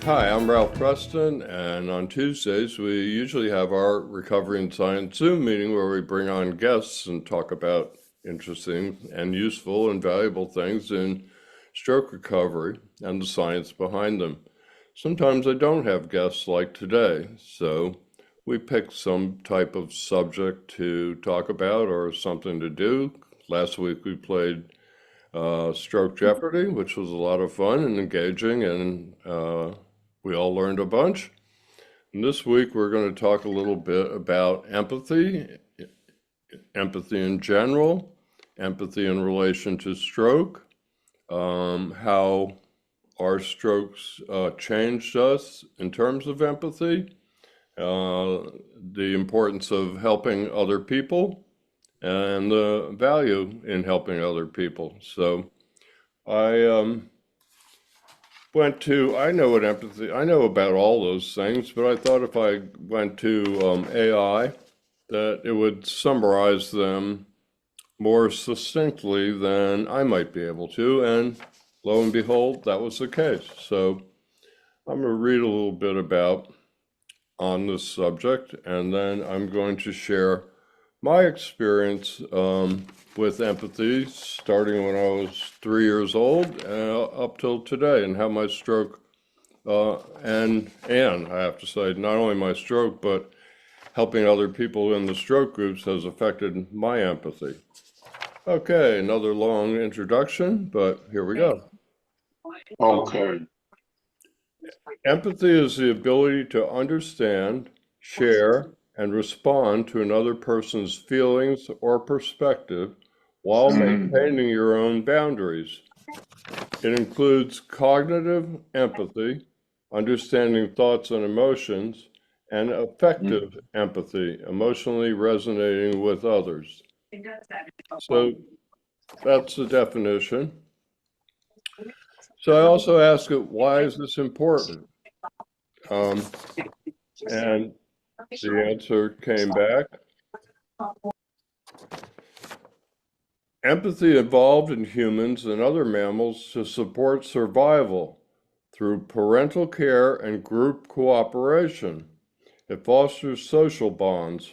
Hi, I'm Ralph Preston, and on Tuesdays we usually have our Recovery in Science Zoom meeting where we bring on guests and talk about interesting and useful and valuable things in stroke recovery and the science behind them. Sometimes I don't have guests like today, so we pick some type of subject to talk about or something to do. Last week we played Stroke Jeopardy, which was a lot of fun and engaging, and we all learned a bunch. And this week we're going to talk a little bit about empathy, empathy in general, empathy in relation to stroke, how our strokes changed us in terms of empathy, the importance of helping other people, and the value in helping other people. So I I know about all those things, but I thought if I went to AI, that it would summarize them more succinctly than I might be able to. And lo and behold, that was the case. So I'm going to read a little bit about on this subject, and then I'm going to share my experience with empathy starting when I was 3 years old up till today, and how my stroke and I have to say, not only my stroke, but helping other people in the stroke groups has affected my empathy. Okay, another long introduction, but here we go. Okay. Empathy is the ability to understand, share, and respond to another person's feelings or perspective while Mhm. maintaining your own boundaries. It includes cognitive empathy, understanding thoughts and emotions, and Mhm. affective empathy, emotionally resonating with others. So that's the definition. So I also ask it, why is this important? Um, and the answer came back. Empathy evolved in humans and other mammals to support survival through parental care and group cooperation. It fosters social bonds,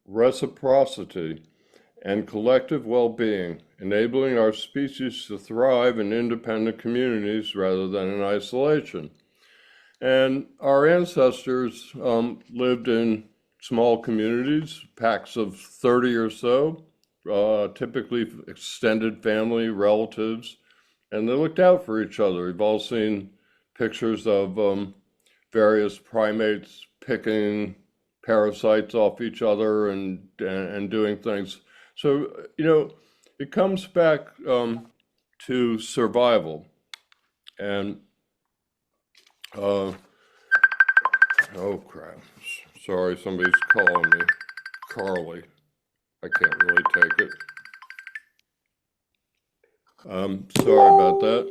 reciprocity, and collective well-being, enabling our species to thrive in independent communities rather than in isolation. And our ancestors lived in small communities, packs of 30 or so, typically extended family, relatives, and they looked out for each other. We've all seen pictures of various primates picking parasites off each other and doing things. So, it comes back to survival. And uh, oh crap! Sorry, somebody's calling me. Carly. I can't really take it. Sorry about that.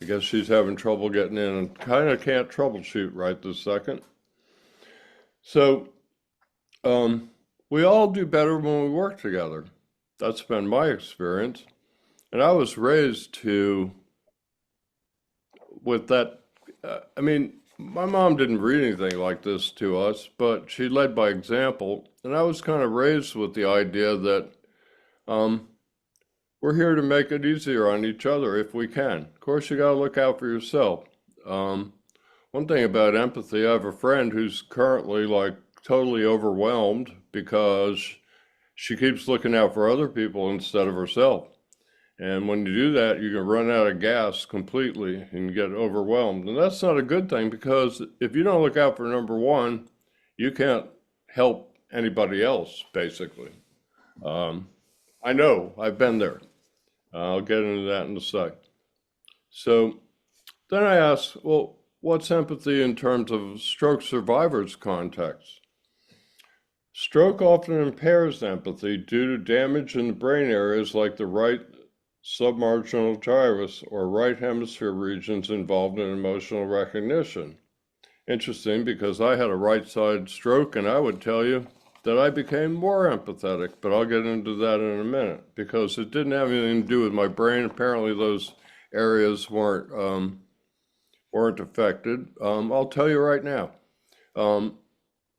I guess she's having trouble getting in and kind of can't troubleshoot right this second. So, um, we all do better when we work together. That's been my experience. And I was raised to, with that, I mean, my mom didn't read anything like this to us, but she led by example. And I was kind of raised with the idea that um, we're here to make it easier on each other if we can. Of course, you got to look out for yourself. Um, One thing about empathy, I have a friend who's currently like totally overwhelmed because she keeps looking out for other people instead of herself. And when you do that, you can run out of gas completely and get overwhelmed. And that's not a good thing, because if you don't look out for number one, you can't help anybody else, basically. Um, I know, I've been there. I'll get into that in a sec. So then I asked, well, what's empathy in terms of stroke survivors' context? Stroke often impairs empathy due to damage in the brain areas like the right submarginal gyrus or right hemisphere regions involved in emotional recognition. Interesting, because I had a right side stroke, and I would tell you that I became more empathetic, but I'll get into that in a minute, because it didn't have anything to do with my brain. Apparently those areas weren't affected. I'll tell you right now. Um,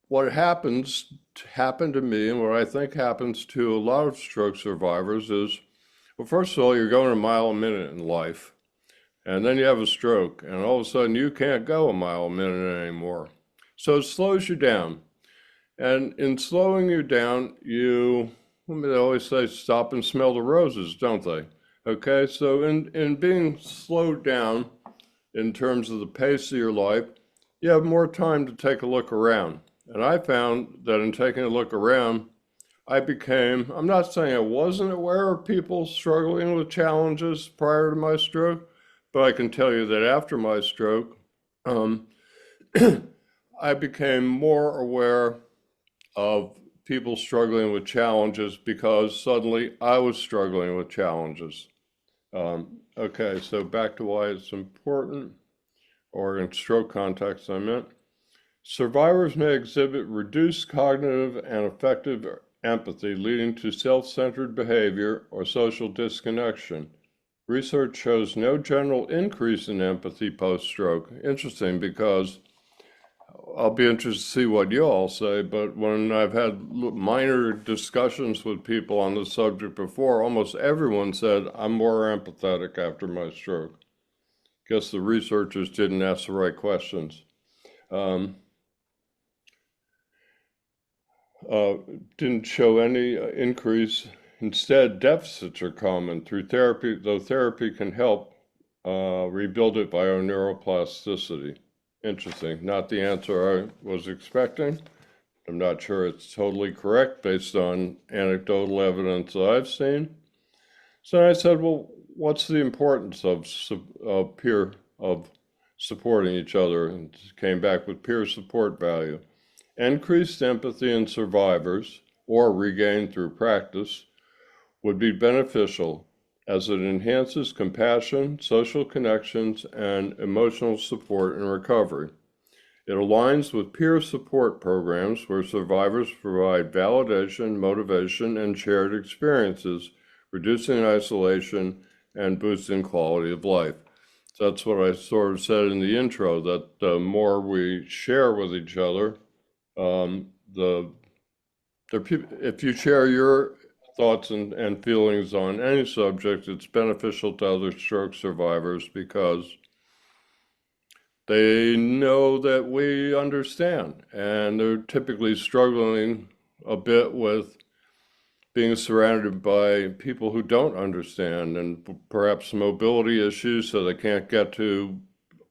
what happened to me, and what I think happens to a lot of stroke survivors is, well, first of all, you're going a mile a minute in life, and then you have a stroke, and all of a sudden you can't go a mile a minute anymore. So it slows you down. And in slowing you down, they always say, stop and smell the roses, don't they? Okay, so in being slowed down in terms of the pace of your life, you have more time to take a look around. And I found that in taking a look around, I'm not saying I wasn't aware of people struggling with challenges prior to my stroke, but I can tell you that after my stroke, um, I became more aware of people struggling with challenges because suddenly I was struggling with challenges. Okay, so back to why it's important, or in stroke context, I meant. Survivors may exhibit reduced cognitive and affective empathy, leading to self-centered behavior or social disconnection. Research shows no general increase in empathy post-stroke. Interesting, because I'll be interested to see what you all say, but when I've had minor discussions with people on the subject before, almost everyone said, I'm more empathetic after my stroke. Guess the researchers didn't ask the right questions. Didn't show any increase. Instead, deficits are common through therapy, though therapy can help rebuild it via neuroplasticity. Interesting. Not the answer I was expecting. I'm not sure it's totally correct based on anecdotal evidence that I've seen. So I said, well, what's the importance of supporting each other? And came back with peer support value. Increased empathy in survivors, or regained through practice, would be beneficial as it enhances compassion, social connections, and emotional support in recovery. It aligns with peer support programs where survivors provide validation, motivation, and shared experiences, reducing isolation and boosting quality of life. So that's what I sort of said in the intro, that the more we share with each other, if you share your thoughts and feelings on any subject, it's beneficial to other stroke survivors because they know that we understand, and they're typically struggling a bit with being surrounded by people who don't understand, and perhaps mobility issues, so they can't get to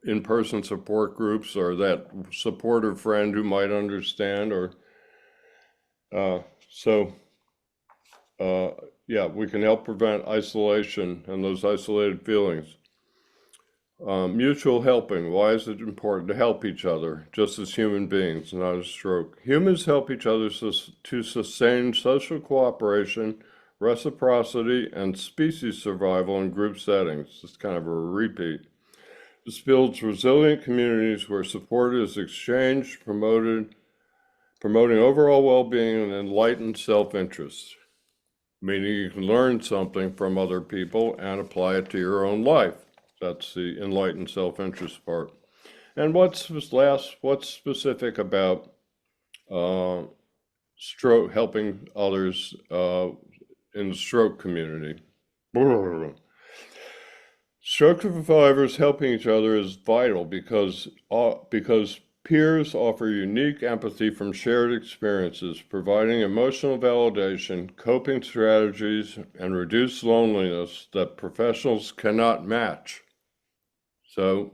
in-person support groups or that supportive friend who might understand, or yeah, we can help prevent isolation and those isolated feelings. Mutual helping. Why is it important to help each other, just as human beings, not a stroke? Humans help each other to sustain social cooperation, reciprocity, and species survival in group settings. It's kind of a repeat. This builds resilient communities where support is exchanged, promoting overall well-being and enlightened self-interest, meaning you can learn something from other people and apply it to your own life. That's the enlightened self-interest part. And what's specific about stroke, helping others in the stroke community? Stroke survivors helping each other is vital because peers offer unique empathy from shared experiences, providing emotional validation, coping strategies, and reduced loneliness that professionals cannot match. So,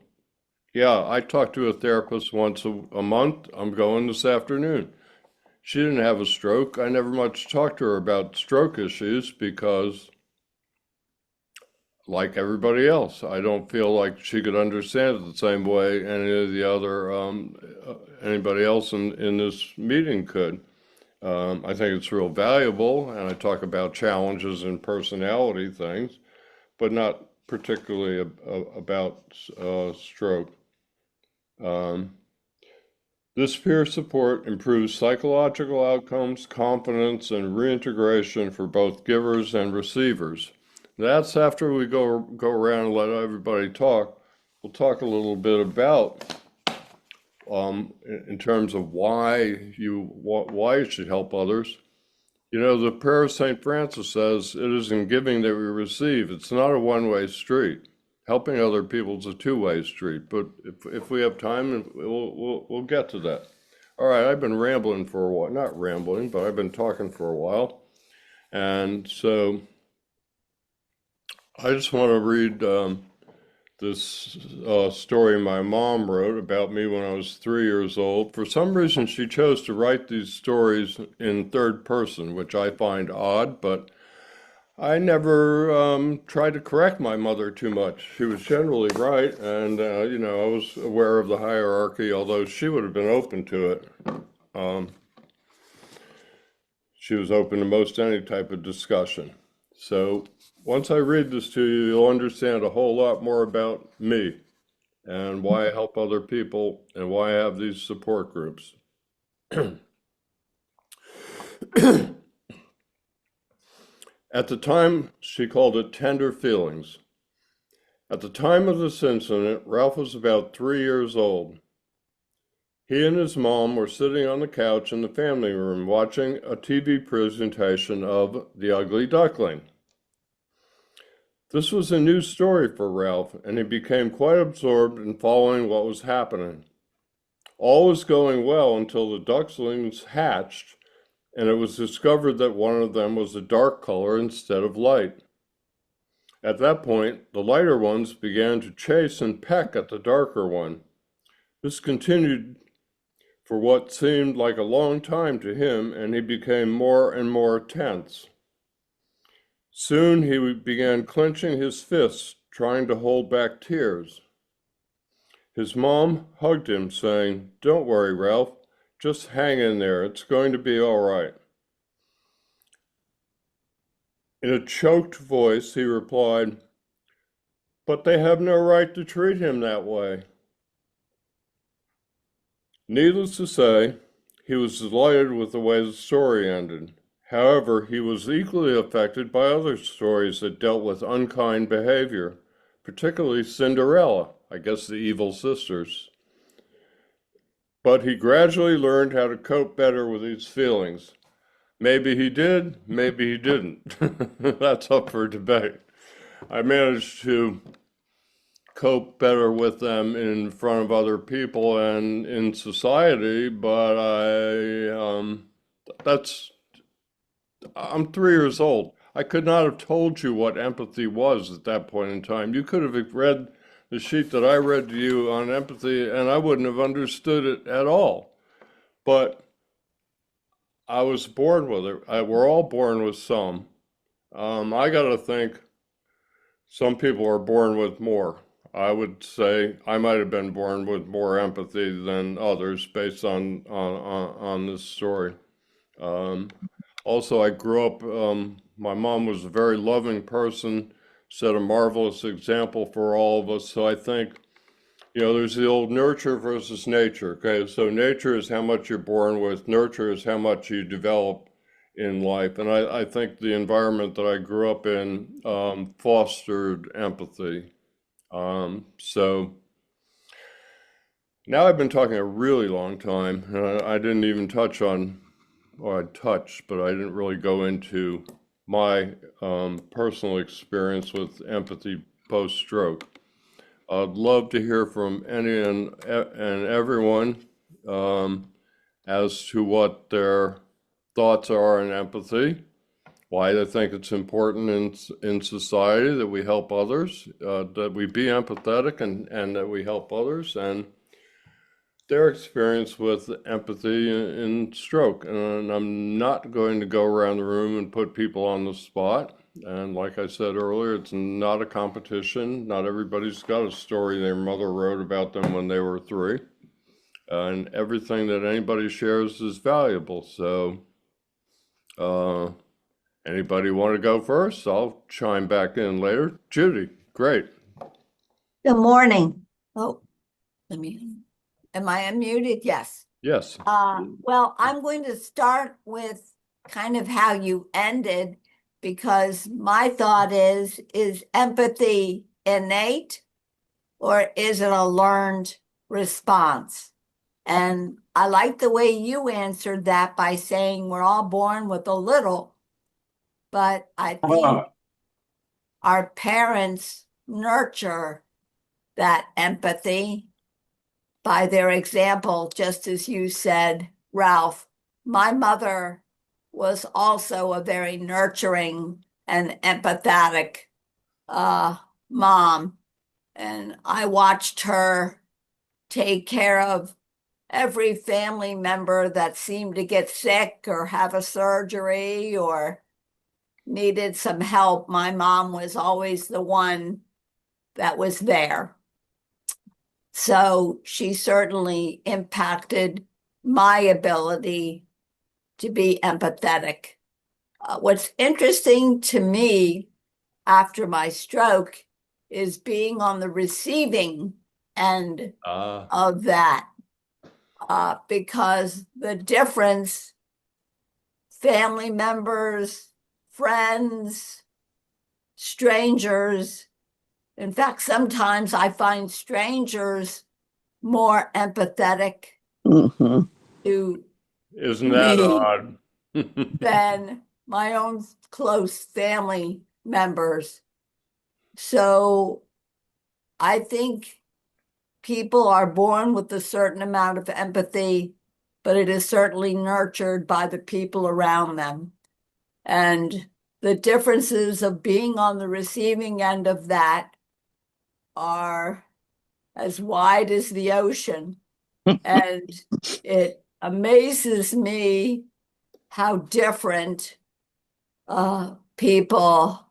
yeah, I talk to a therapist once a month. I'm going this afternoon. She didn't have a stroke. I never much talked to her about stroke issues because, like everybody else, I don't feel like she could understand it the same way anybody else in this meeting could. I think it's real valuable, and I talk about challenges and personality things, but not particularly about stroke. This peer support improves psychological outcomes, confidence, and reintegration for both givers and receivers. That's after we go around and let everybody talk. we'll talk a little bit about in terms of why you should help others. You know, the prayer of St. Francis says, "It is in giving that we receive." It's not a one-way street. Helping other people is a two-way street. But if we have time, we'll get to that. All right, I've been rambling for a while. Not rambling, but I've been talking for a while. And so I just want to read this story my mom wrote about me when I was 3 years old. For some reason, she chose to write these stories in third person, which I find odd, but I never tried to correct my mother too much. She was generally right, and you know, I was aware of the hierarchy, although she would have been open to it. She was open to most any type of discussion. So once I read this to you, you'll understand a whole lot more about me and why I help other people and why I have these support groups. At the time, she called it tender feelings. At the time of this incident, Ralph was about 3 years old. He and his mom were sitting on the couch in the family room watching a TV presentation of The Ugly Duckling. This was a new story for Ralph, and he became quite absorbed in following what was happening. All was going well until the ducklings hatched, and it was discovered that one of them was a dark color instead of light. At that point, the lighter ones began to chase and peck at the darker one. This continued for what seemed like a long time to him, and he became more and more tense. Soon he began clenching his fists, trying to hold back tears. His mom hugged him, saying, "Don't worry, Ralph. Just hang in there. It's going to be all right." In a choked voice, he replied, "But they have no right to treat him that way." Needless to say, he was delighted with the way the story ended. However, he was equally affected by other stories that dealt with unkind behavior, particularly Cinderella, I guess the evil sisters. But he gradually learned how to cope better with these feelings. Maybe he did, maybe he didn't. That's up for debate. I managed to cope better with them in front of other people and in society, but I'm 3 years old. I could not have told you what empathy was at that point in time. You could have read the sheet that I read to you on empathy, and I wouldn't have understood it at all. But I was born with it. We're all born with some. I got to think some people are born with more. I would say I might have been born with more empathy than others based on this story. Also, I grew up, my mom was a very loving person, set a marvelous example for all of us. So I think, you know, there's the old nurture versus nature. Okay, so nature is how much you're born with, nurture is how much you develop in life. And I think the environment that I grew up in fostered empathy. So now I've been talking a really long time, and I didn't even touch on, or I touched, but I didn't really go into my personal experience with empathy post-stroke. I'd love to hear from any and everyone as to what their thoughts are on empathy, why they think it's important in society that we help others, that we be empathetic and that we help others, and their experience with empathy in stroke. And I'm not going to go around the room and put people on the spot. And like I said earlier, it's not a competition. Not everybody's got a story their mother wrote about them when they were 3. And everything that anybody shares is valuable. So, anybody want to go first? I'll chime back in later. Judy, great. Good morning. Oh, am I unmuted? Yes. Yes. Well, I'm going to start with kind of how you ended, because my thought is empathy innate or is it a learned response? And I like the way you answered that by saying we're all born with a little, but I think our parents nurture that empathy by their example, just as you said, Ralph. My mother was also a very nurturing and empathetic mom, and I watched her take care of every family member that seemed to get sick or have a surgery or needed some help. My mom was always the one that was there. So she certainly impacted my ability to be empathetic. What's interesting to me after my stroke is being on the receiving end of that, because the difference, family members, friends, strangers, in fact, sometimes I find strangers more empathetic Mm-hmm. to Isn't that me odd? than my own close family members. So I think people are born with a certain amount of empathy, but it is certainly nurtured by the people around them. And the differences of being on the receiving end of that are as wide as the ocean. And it amazes me how different people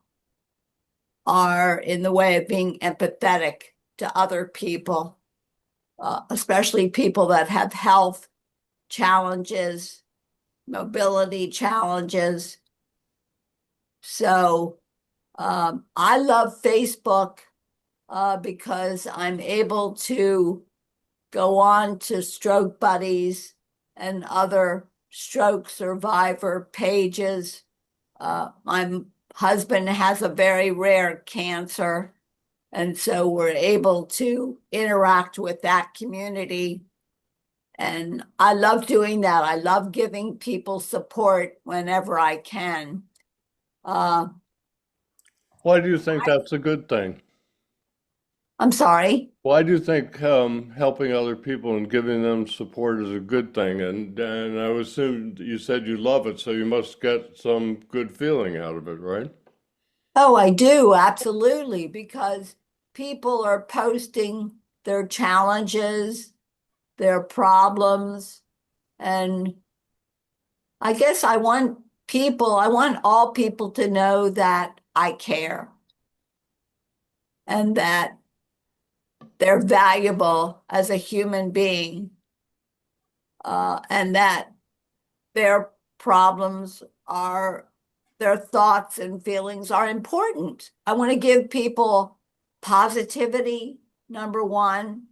are in the way of being empathetic to other people, especially people that have health challenges, mobility challenges. So I love Facebook because I'm able to go on to Stroke Buddies and other stroke survivor pages. My husband has a very rare cancer, and so we're able to interact with that community. And I love doing that. I love giving people support whenever I can. Why do you think that's a good thing? I'm sorry. Why do you think helping other people and giving them support is a good thing? And I would assume you said you love it, so you must get some good feeling out of it, right? Oh, I do, absolutely, because people are posting their challenges, their problems, and I guess I want all people to know that I care and that they're valuable as a human being, and that their problems are, their thoughts and feelings are important. I want to give people positivity, number one,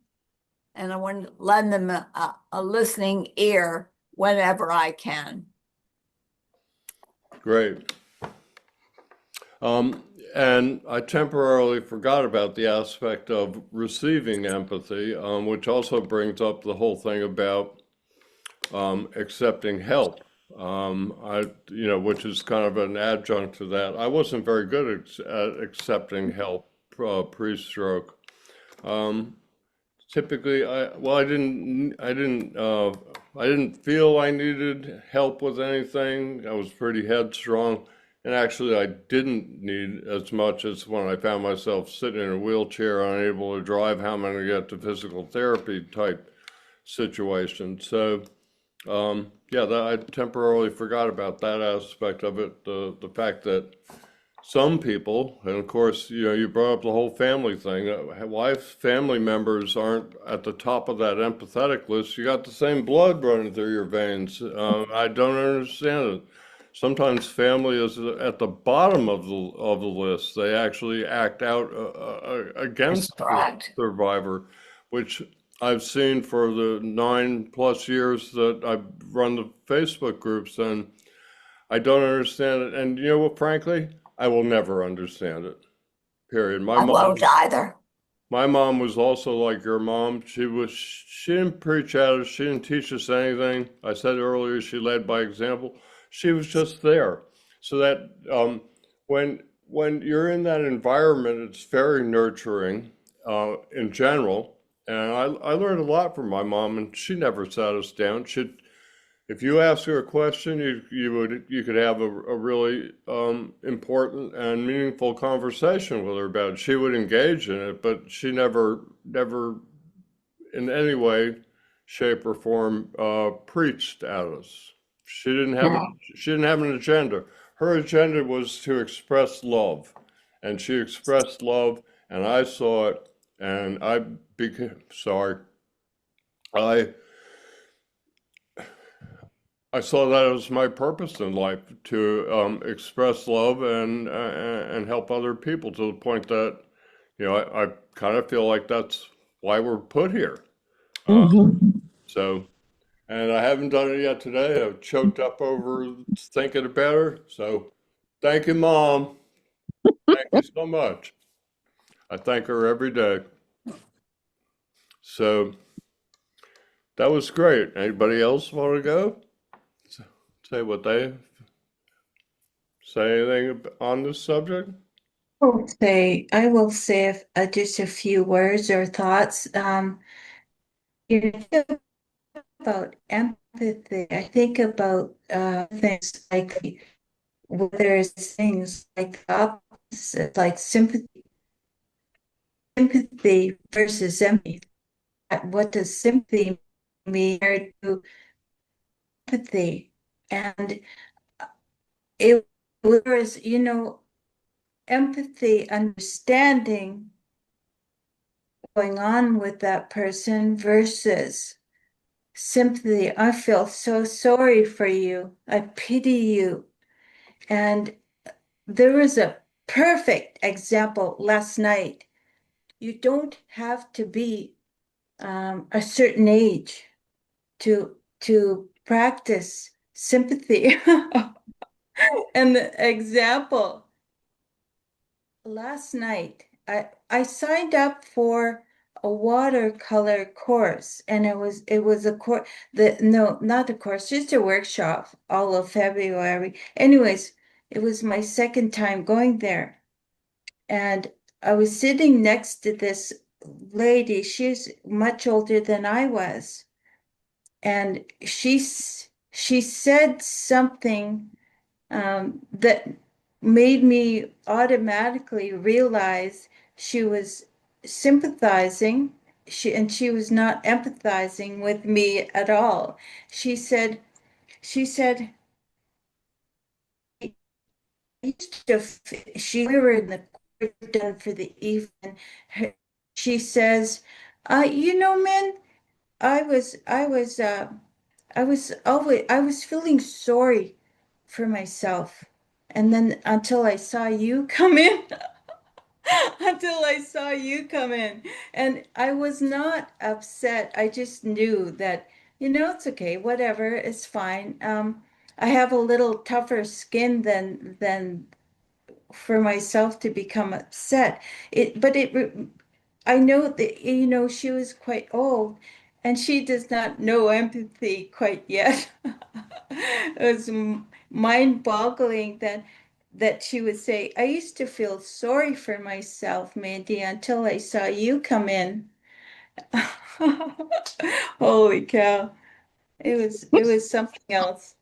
and I want to lend them a listening ear whenever I can. Great. And I temporarily forgot about the aspect of receiving empathy, which also brings up the whole thing about accepting help. Which is kind of an adjunct to that. I wasn't very good at accepting help pre-stroke. Typically, I didn't feel I needed help with anything. I was pretty headstrong. And actually, I didn't need as much as when I found myself sitting in a wheelchair, unable to drive, how am I going to get to physical therapy type situation. So, I temporarily forgot about that aspect of it. The fact that some people, and of course, you brought up the whole family thing. Why family members aren't at the top of that empathetic list? You got the same blood running through your veins. I don't understand it. Sometimes family is at the bottom of the list. They actually act out against the survivor, which I've seen for the 9+ years that I've run the Facebook groups, and I don't understand it. And you know what, frankly, I will never understand it. Period. I won't either. my mom was also like your mom. She didn't preach at us. She didn't teach us anything. I said earlier, she led by example. She was just there. So that when you're in that environment, it's very nurturing in general. And I learned a lot from my mom, and she never sat us down. If you ask her a question, you could have a really important and meaningful conversation with her about it. She would engage in it, but she never in any way, shape, or form preached at us. She didn't have an agenda. Her agenda was to express love, and she expressed love, and I saw it, and I became sorry. I I saw that as my purpose in life to express love and help other people to the point that I kind of feel like that's why we're put here. Uh, Mhm. so, and I haven't done it yet today. I've choked up over thinking about her. So, thank you, Mom. Thank you so much. I thank her every day. So that was great. Anybody else want to go? Say what they say anything on this subject? Just a few words or thoughts. You know, about empathy. I think about things like whether it's things like opposite, like sympathy versus empathy. What does sympathy mean to empathy? And it was, empathy, understanding going on with that person versus sympathy. I feel so sorry for you. I pity you. And there was a perfect example last night. You don't have to be a certain age to practice sympathy. And the example last night, I signed up for a watercolor course, and it was a course not a course, just a workshop all of February. Anyways, it was my second time going there, and I was sitting next to this lady. She's much older than I was, and she said something that made me automatically realize she was sympathizing. She was not empathizing with me at all. She said, she said, we were in the court done for the evening. She says, man, I was feeling sorry for myself. And then until I saw you come in, until I saw you come in, and I was not upset. I just knew that, it's okay, whatever, it's fine. I have a little tougher skin than for myself to become upset. I know that, she was quite old and she does not know empathy quite yet. It was mind-boggling that she would say, I used to feel sorry for myself, Mandy, until I saw you come in. Holy cow. It was something else.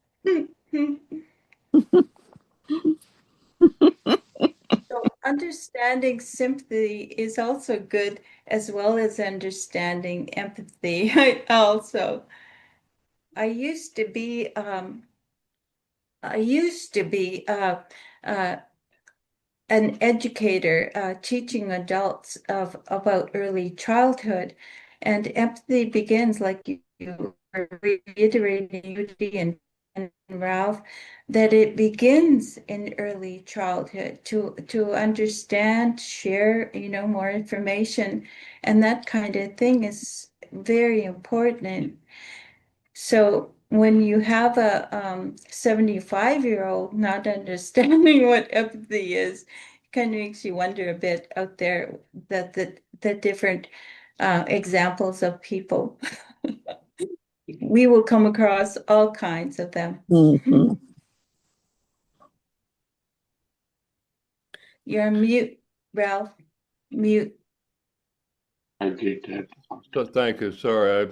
So understanding sympathy is also good as well as understanding empathy. I used to be I used to be uh, an educator teaching adults of about early childhood, and empathy begins like you were reiterating, Judy and Ralph, that it begins in early childhood to understand, share, more information, and that kind of thing is very important. So when you have a 75-year-old not understanding what empathy is, kind of makes you wonder a bit out there that the different examples of people. We will come across all kinds of them. Mhm. You're on mute, Ralph. Mute. I did that. So thank you. Sorry,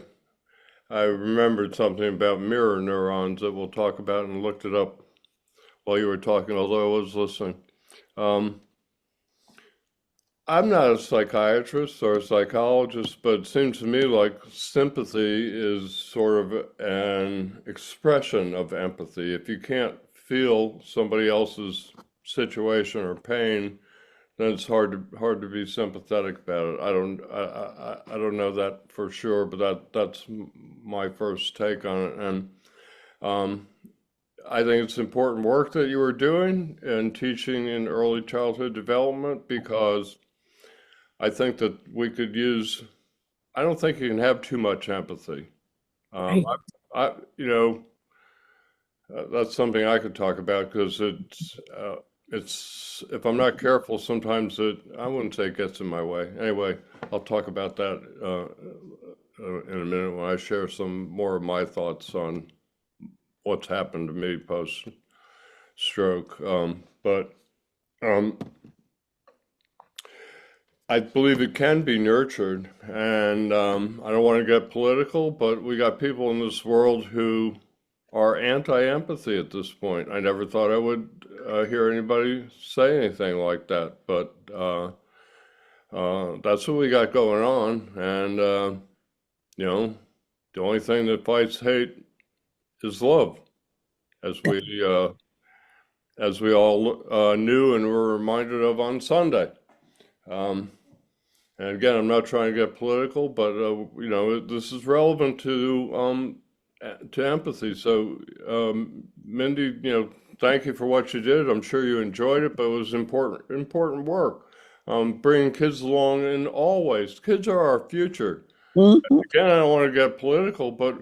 I remembered something about mirror neurons that we'll talk about and looked it up while you were talking, although I was listening. I'm not a psychiatrist or a psychologist, but it seems to me like sympathy is sort of an expression of empathy. If you can't feel somebody else's situation or pain, then it's hard to be sympathetic about it. I don't know that for sure, but that's my first take on it. And I think it's important work that you were doing and teaching in early childhood development, because I think that we could use, I don't think you can have too much empathy. Right. That's something I could talk about, because it's if I'm not careful, sometimes I wouldn't say it gets in my way. Anyway, I'll talk about that in a minute when I share some more of my thoughts on what's happened to me post stroke. I believe it can be nurtured, and I don't want to get political, but we got people in this world who are anti-empathy at this point. I never thought I would hear anybody say anything like that, but that's what we got going on. And the only thing that fights hate is love, as we all knew and were reminded of on Sunday. And again, I'm not trying to get political, but this is relevant to empathy. So, Mindy, thank you for what you did. I'm sure you enjoyed it, but it was important work. Bringing kids along in all ways. Kids are our future. Mhm. Again, I don't want to get political, but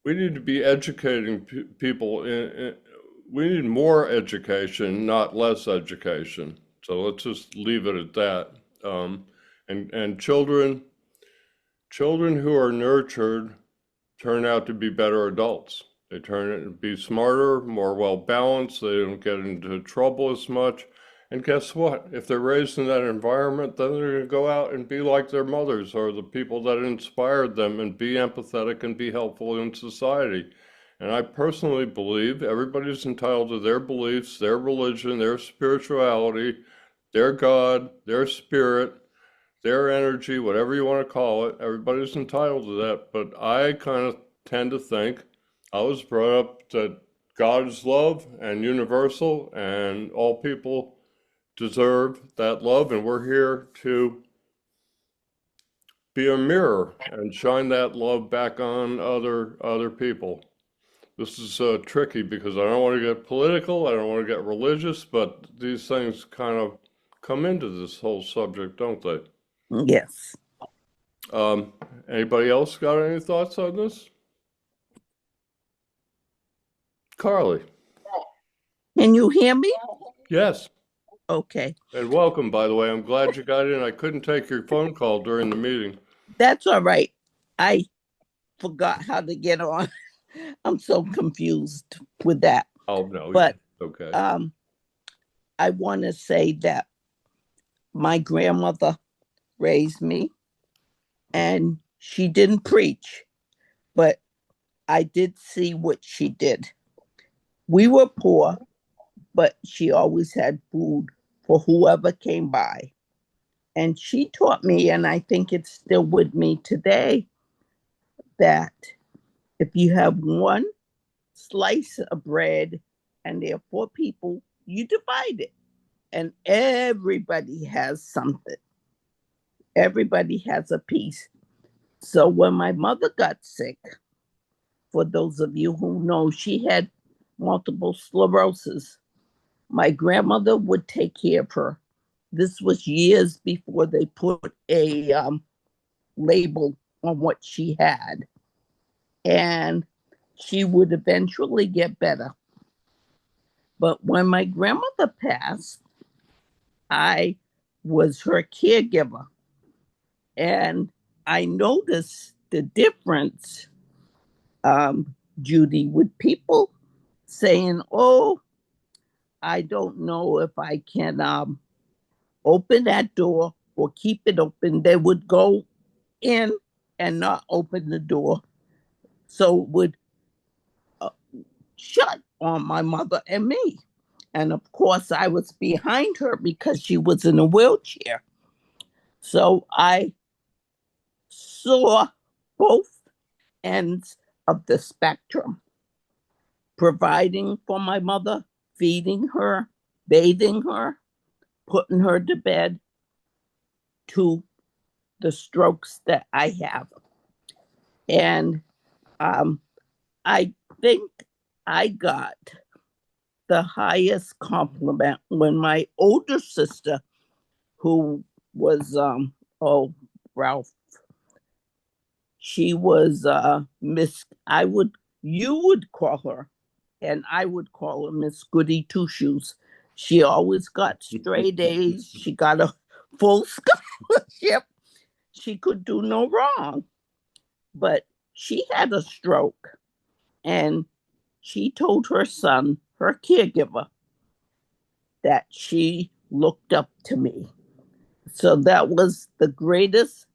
we need to be educating people. We need more education, not less education. So let's just leave it at that. And children who are nurtured turn out to be better adults. They turn out to be smarter, more well balanced. They don't get into trouble as much. And guess what? If they're raised in that environment, then they're going to go out and be like their mothers or the people that inspired them, and be empathetic and be helpful in society. And I personally believe everybody's entitled to their beliefs, their religion, their spirituality, their God, their spirit, their energy, whatever you want to call it. Everybody's entitled to that. But I kind of tend to think, I was brought up that God is love and universal, and all people deserve that love, and we're here to be a mirror and shine that love back on other people. This is tricky because I don't want to get political, I don't want to get religious, but these things kind of come into this whole subject, don't they? Yes. Anybody else got any thoughts on this? Carly? Can you hear me? Yes. Okay. And welcome, by the way. I'm glad you got in. I couldn't take your phone call during the meeting. That's all right. I forgot how to get on. I'm so confused with that. Oh, no. But okay. I want to say that my grandmother raised me, and she didn't preach, but I did see what she did. We were poor, but she always had food for whoever came by. And she taught me, and I think it's still with me today, that if you have one slice of bread and there are 4 people, you divide it. And everybody has something. Everybody has a piece. So when my mother got sick, for those of you who know, she had multiple sclerosis. My grandmother would take care of her. This was years before they put a label on what she had. And she would eventually get better. But when my grandmother passed, I was her caregiver. And I noticed the difference, Judy, with people saying, "Oh, I don't know if I can open that door or keep it open." They would go in and not open the door. So it would uh, shut on my mother and me. And of course, I was behind her because she was in a wheelchair. So I saw both ends of the spectrum, providing for my mother, feeding her, bathing her, putting her to bed, to the strokes that I have. And I think I got the highest compliment when my older sister, who was, oh, Ralph, she was Miss, you would call her, and I would call her Miss Goody Two Shoes. She always got straight A's. She got a full scholarship. She could do no wrong. But she had a stroke, and she told her son, her caregiver, that she looked up to me. So that was the greatest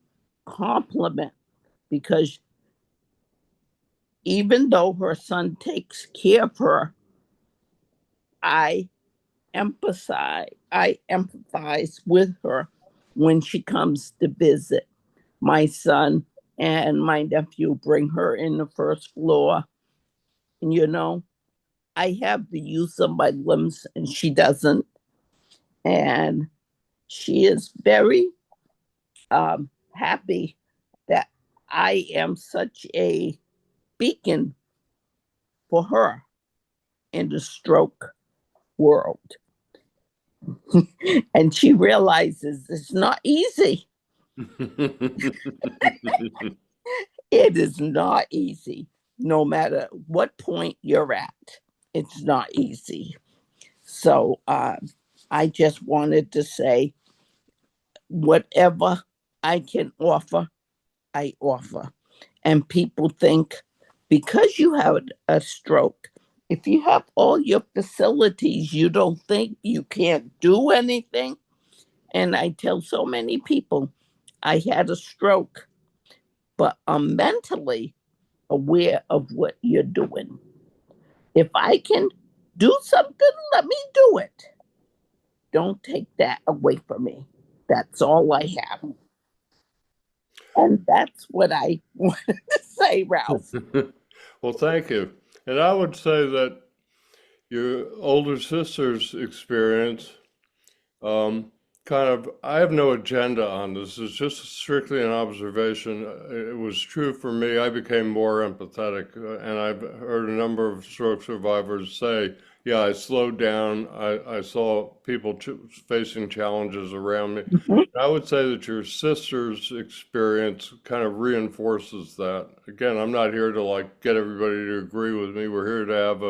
compliment, because even though her son takes care of her, I I empathize with her when she comes to visit. My son and my nephew bring her in the first floor. And I have the use of my limbs and she doesn't. And she is very happy that I am such a beacon for her in the stroke world. And she realizes it's not easy. It is not easy, no matter what point you're at. It's not easy. So I just wanted to say, whatever I can offer, I offer. And people think because you have a stroke, if you have all your facilities, you don't think you can't do anything. And I tell so many people, I had a stroke, but I'm mentally aware of what you're doing. If I can do something, let me do it. Don't take that away from me. That's all I have. And that's what I wanted to say, Ralph. Well, thank you. And I would say that your older sister's experience, I have no agenda on this. It's just strictly an observation. It was true for me. I became more empathetic, and I've heard a number of stroke survivors say, yeah, I slowed down. I saw people facing challenges around me. Mhm. I would say that your sister's experience kind of reinforces that. Again, I'm not here to get everybody to agree with me. We're here to have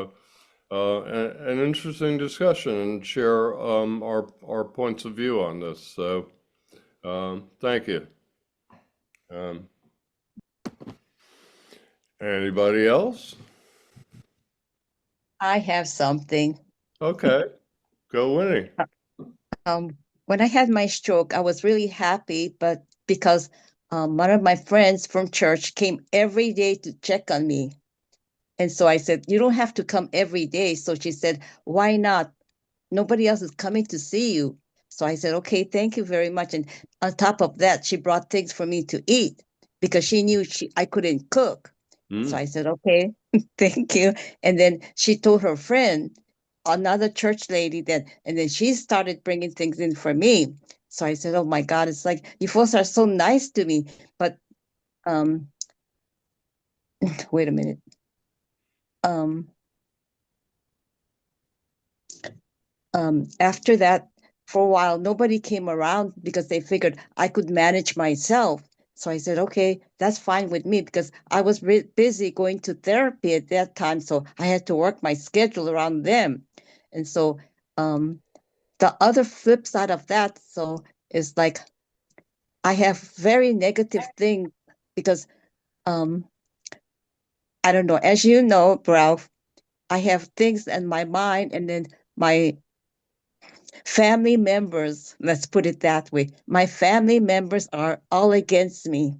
an interesting discussion and share our points of view on this. So, thank you. Anybody else? I have something. Okay, go Winnie. When I had my stroke, I was really happy, but because one of my friends from church came every day to check on me. And so I said, you don't have to come every day. So she said, why not? Nobody else is coming to see you. So I said, okay, thank you very much. And on top of that, she brought things for me to eat because she knew I couldn't cook. So I said, okay, thank you. And then she told her friend, another church lady, and then she started bringing things in for me. So I said, oh my God, it's like you folks are so nice to me. But wait a minute. After that, for a while, nobody came around because they figured I could manage myself. So I said, okay, that's fine with me because I was busy going to therapy at that time. So I had to work my schedule around them. And so the the other flip side of that, so is like I have very negative thing because I don't know, as you know, Ralph, I have things in my mind, and then my family members, let's put it that way, my family members are all against me.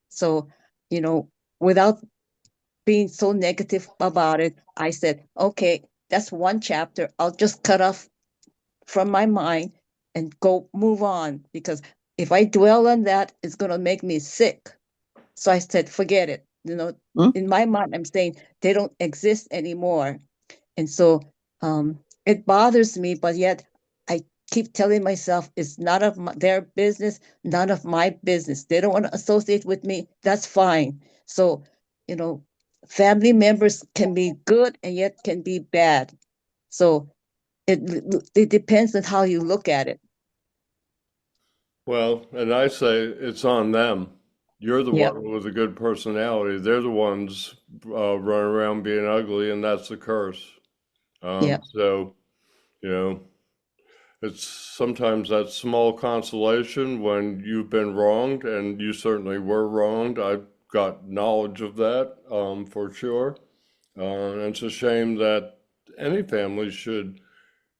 So, you know, without being so negative about it, I said, okay, that's one chapter. I'll just cut off from my mind and go move on, because if I dwell on that, it's going to make me sick. So I said, forget it. You know, Mm. in my mind, I'm saying they don't exist anymore. And so it bothers me, but yet I keep telling myself it's none of their business, none of my business. They don't want to associate with me. That's fine. So, you know, family members can be good and yet can be bad. So it depends on how you look at it. Well, and I say it's on them. You're the Yep. one with a good personality. They're the ones running around being ugly, and that's the curse. Yep. So, you know, it's sometimes that small consolation when you've been wronged, and you certainly were wronged. I've got knowledge of that, for sure. And it's a shame that any family should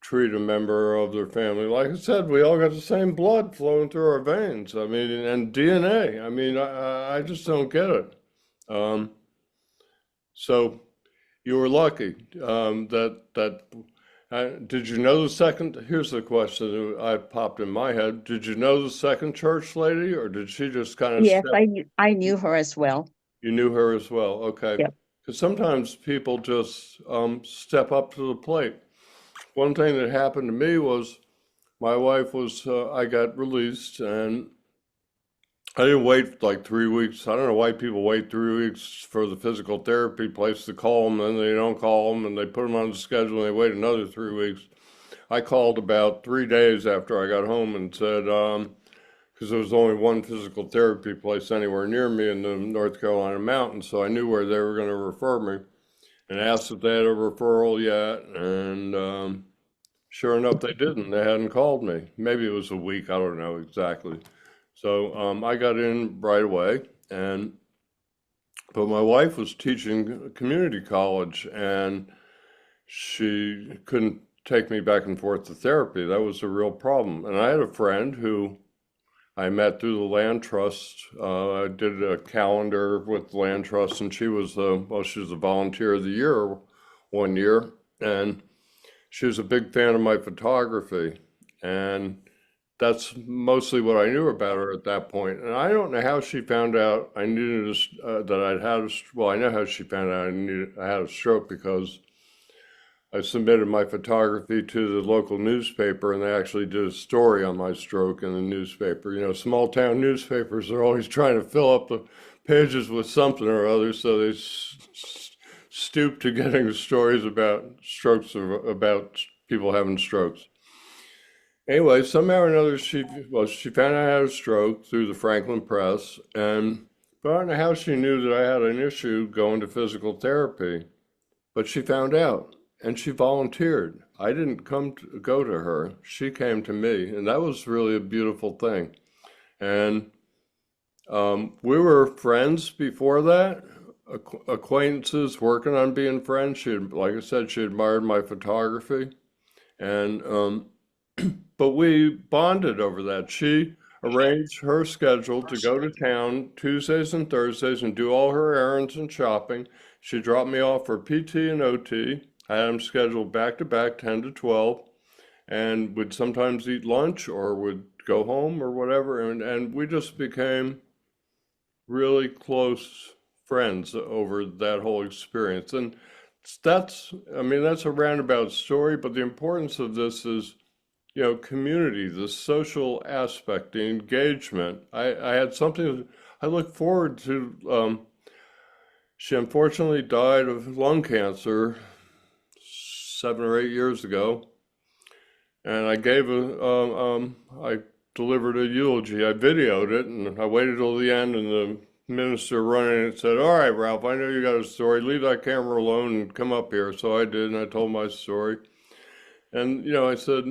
treat a member of their family. Like I said, we all got the same blood flowing through our veins. I mean, and DNA. I mean, I just don't get it. Um, so you were lucky did you know the second? Here's the question that I popped in my head. Did you know the second church lady, or did she just kind of Yes, step? I knew her as well. You knew her as well. Okay. Yep. Because sometimes people just step up to the plate. One thing that happened to me was my wife was, I got released, and I didn't wait like 3 weeks. I don't know why people wait 3 weeks for the physical therapy place to call them, and they don't call them, and they put them on the schedule, and they wait another 3 weeks. I called about 3 days after I got home and said, because there was only one physical therapy place anywhere near me in the North Carolina mountains, so I knew where they were going to refer me, and asked if they had a referral yet, and sure enough, they didn't. They hadn't called me. Maybe it was a week. I don't know exactly. So I got in right away, but my wife was teaching community college, and she couldn't take me back and forth to therapy. That was a real problem. And I had a friend who I met through the land trust. I did a calendar with land trust, and she was she was a volunteer of the year one year, and she was a big fan of my photography, and that's mostly what I knew about her at that point. And I don't know how she found out I needed that I'd had well, I know how she found out I had a stroke, because I submitted my photography to the local newspaper, and they actually did a story on my stroke in the newspaper. You know, small town newspapers are always trying to fill up the pages with something or other, so they stoop to getting stories about strokes, or about people having strokes. Anyway, somehow or another, she found out I had a stroke through the Franklin Press, and but I don't know how she knew that I had an issue going to physical therapy, but she found out, and she volunteered. I didn't go to her; she came to me, and that was really a beautiful thing. And we were friends before that, acquaintances, working on being friends. Like I said, she admired my photography, and but we bonded over that. She arranged her schedule to go to town Tuesdays and Thursdays and do all her errands and shopping. She dropped me off for PT and OT. I had them scheduled back to back, 10 to 12, and would sometimes eat lunch or would go home or whatever. And we just became really close friends over that whole experience. And that's a roundabout story, but the importance of this is, you know, community, the social aspect, the engagement. I had something I look forward to. She unfortunately died of lung cancer 7 or 8 years ago, and I delivered a eulogy. I videoed it, and I waited till the end, and the minister running it said, "All right, Ralph, I know you got a story. Leave that camera alone and come up here." So I did, and I told my story. And, you know, I said,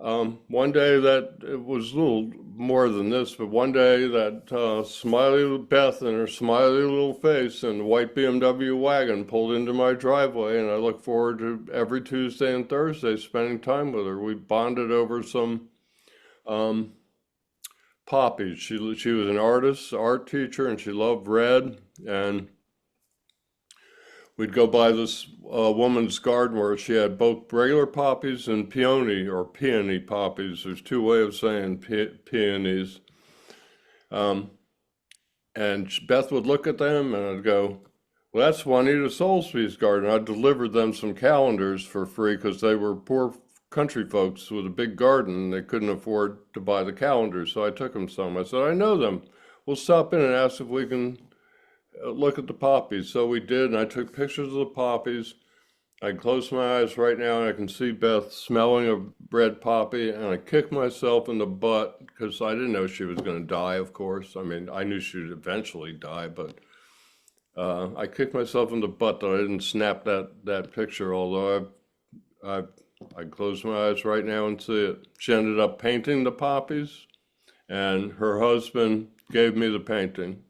One day that it was a little more than this, but one day that smiley little Beth and her smiley little face and the white BMW wagon pulled into my driveway, and I look forward to every Tuesday and Thursday spending time with her. We bonded over some um, poppies. She was an artist, art teacher, and she loved red. And we'd go by this woman's garden where she had both regular poppies and peony or peony poppies. There's two ways of saying peonies. Um, and Beth would look at them and I'd go, well, that's Juanita Soulsby's garden. I delivered them some calendars for free because they were poor country folks with a big garden and they couldn't afford to buy the calendars. So I took them some. I said, I know them. We'll stop in and ask if we can look at the poppies. So we did, and I took pictures of the poppies. I close my eyes right now and I can see Beth smelling a red poppy, and I kick myself in the butt because I didn't know she was going to die, of course. I mean, I knew she would eventually die, but I kicked myself in the butt that I didn't snap that picture, although I close my eyes right now and see it. She ended up painting the poppies, and her husband gave me the painting.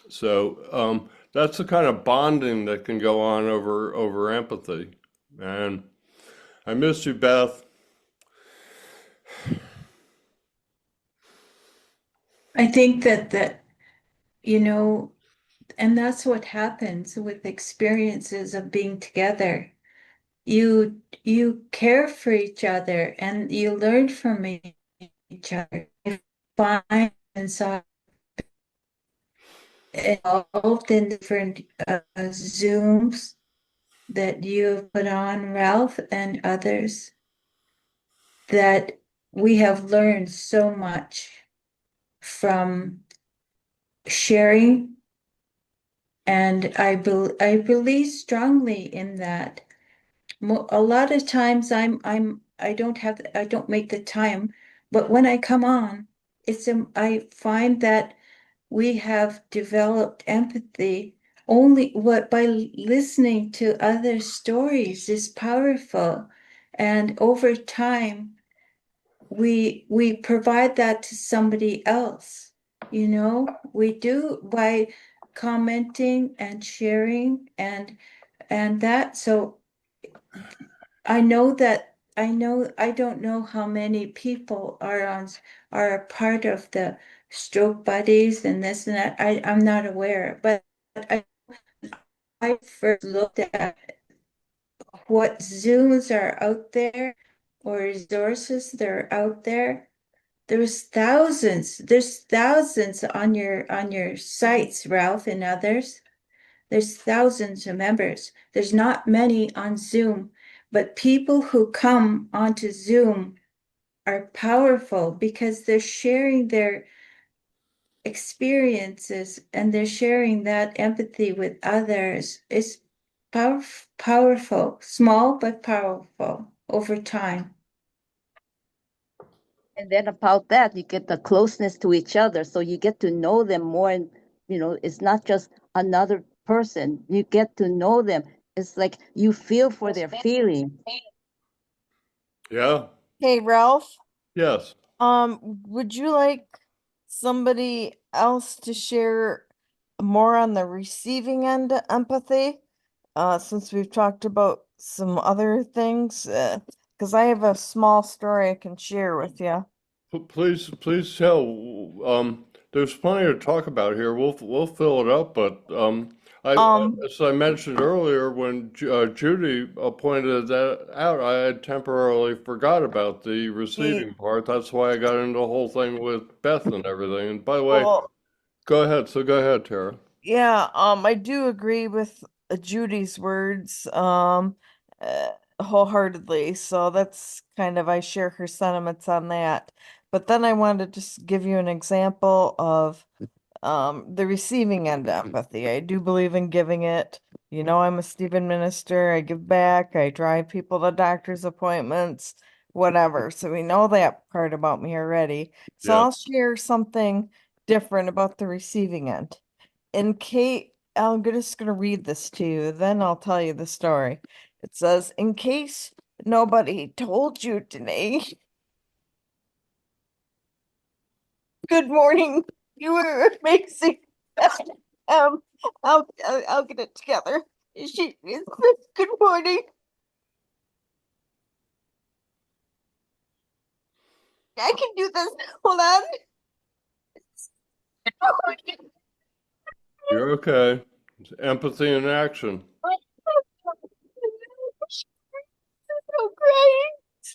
So that's the kind of bonding that can go on over empathy. And I miss you, Beth. I think that, you know, and that's what happens with experiences of being together. You care for each other and you learn from each other. You find inside involved in different Zooms that you put on, Ralph and others, that we have learned so much from sharing. And I believe strongly in that. A lot of times I don't make the time, but when I come on, I find that we have developed empathy only by listening to other stories is powerful. And over time, we provide that to somebody else. We do by commenting and sharing and that. So I know I don't know how many people are a part of the stroke buddies and this and that. I'm not aware, but I first looked at what Zooms are out there or resources that are out there. There's thousands on your sites, Ralph, and others. There's thousands of members. There's not many on Zoom, but people who come onto Zoom are powerful because they're sharing their experiences and they're sharing that empathy with others. It's powerful, small but powerful over time. And then about that, you get the closeness to each other. So you get to know them more. And, it's not just another person. You get to know them. It's like you feel for their feelings. Yeah. Hey, Ralph, Yes. would you like somebody else to share more on the receiving end of empathy? Since we've talked about some other things, because I have a small story I can share with you. Please tell. There's plenty to talk about here. We'll fill it up, but as I mentioned earlier, when Judy pointed that out, I had temporarily forgot about the receiving part. That's why I got into the whole thing with Beth and everything. And by the way, Well, go ahead. So go ahead, Tara. yeah, I do agree with Judy's words, wholeheartedly. So that's kind of, I share her sentiments on that. But then I wanted to just give you an example of the receiving end of empathy. I do believe in giving it. I'm a Stephen minister. I give back. I drive people to doctor's appointments, whatever. So we know that part about me already. So Yeah. I'll share something different about the receiving end. In case I'm just gonna read this to you, then I'll tell you the story. It says, in case Nobody told you today. Good morning. You were amazing. I'll get it together. Good morning. I can do this. Hold on. You're okay. It's empathy in action. So great.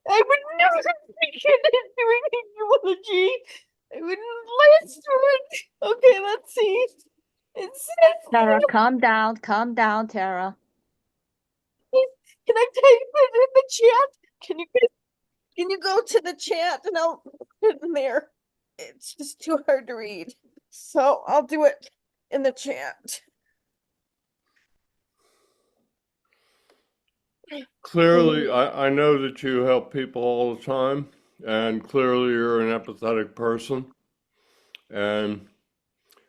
I would never begin doing a eulogy. I wouldn't last through it. Okay, let's see. It says, Tara, calm down, Tara. can I type it in the chat? Can you go to the chat and I'll put it in there? It's just too hard to read. So I'll do it in the chat. Clearly, I know that you help people all the time, and clearly you're an empathetic person. And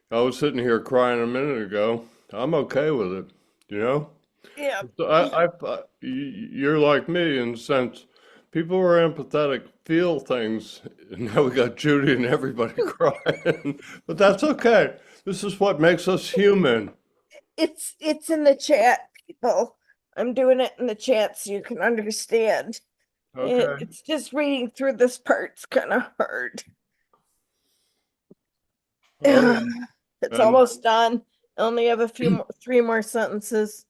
I was sitting here crying a minute ago. I'm okay with it, you know? Yeah. So you're like me in the sense, people who are empathetic feel things. And now we got Judy and everybody crying, but that's okay. This is what makes us human. It's in the chat, people. I'm doing it in the chat so you can understand. Okay. It's just reading through this part's kind of hard. Oh, It's and- almost done. I only have a few more, 3 more sentences.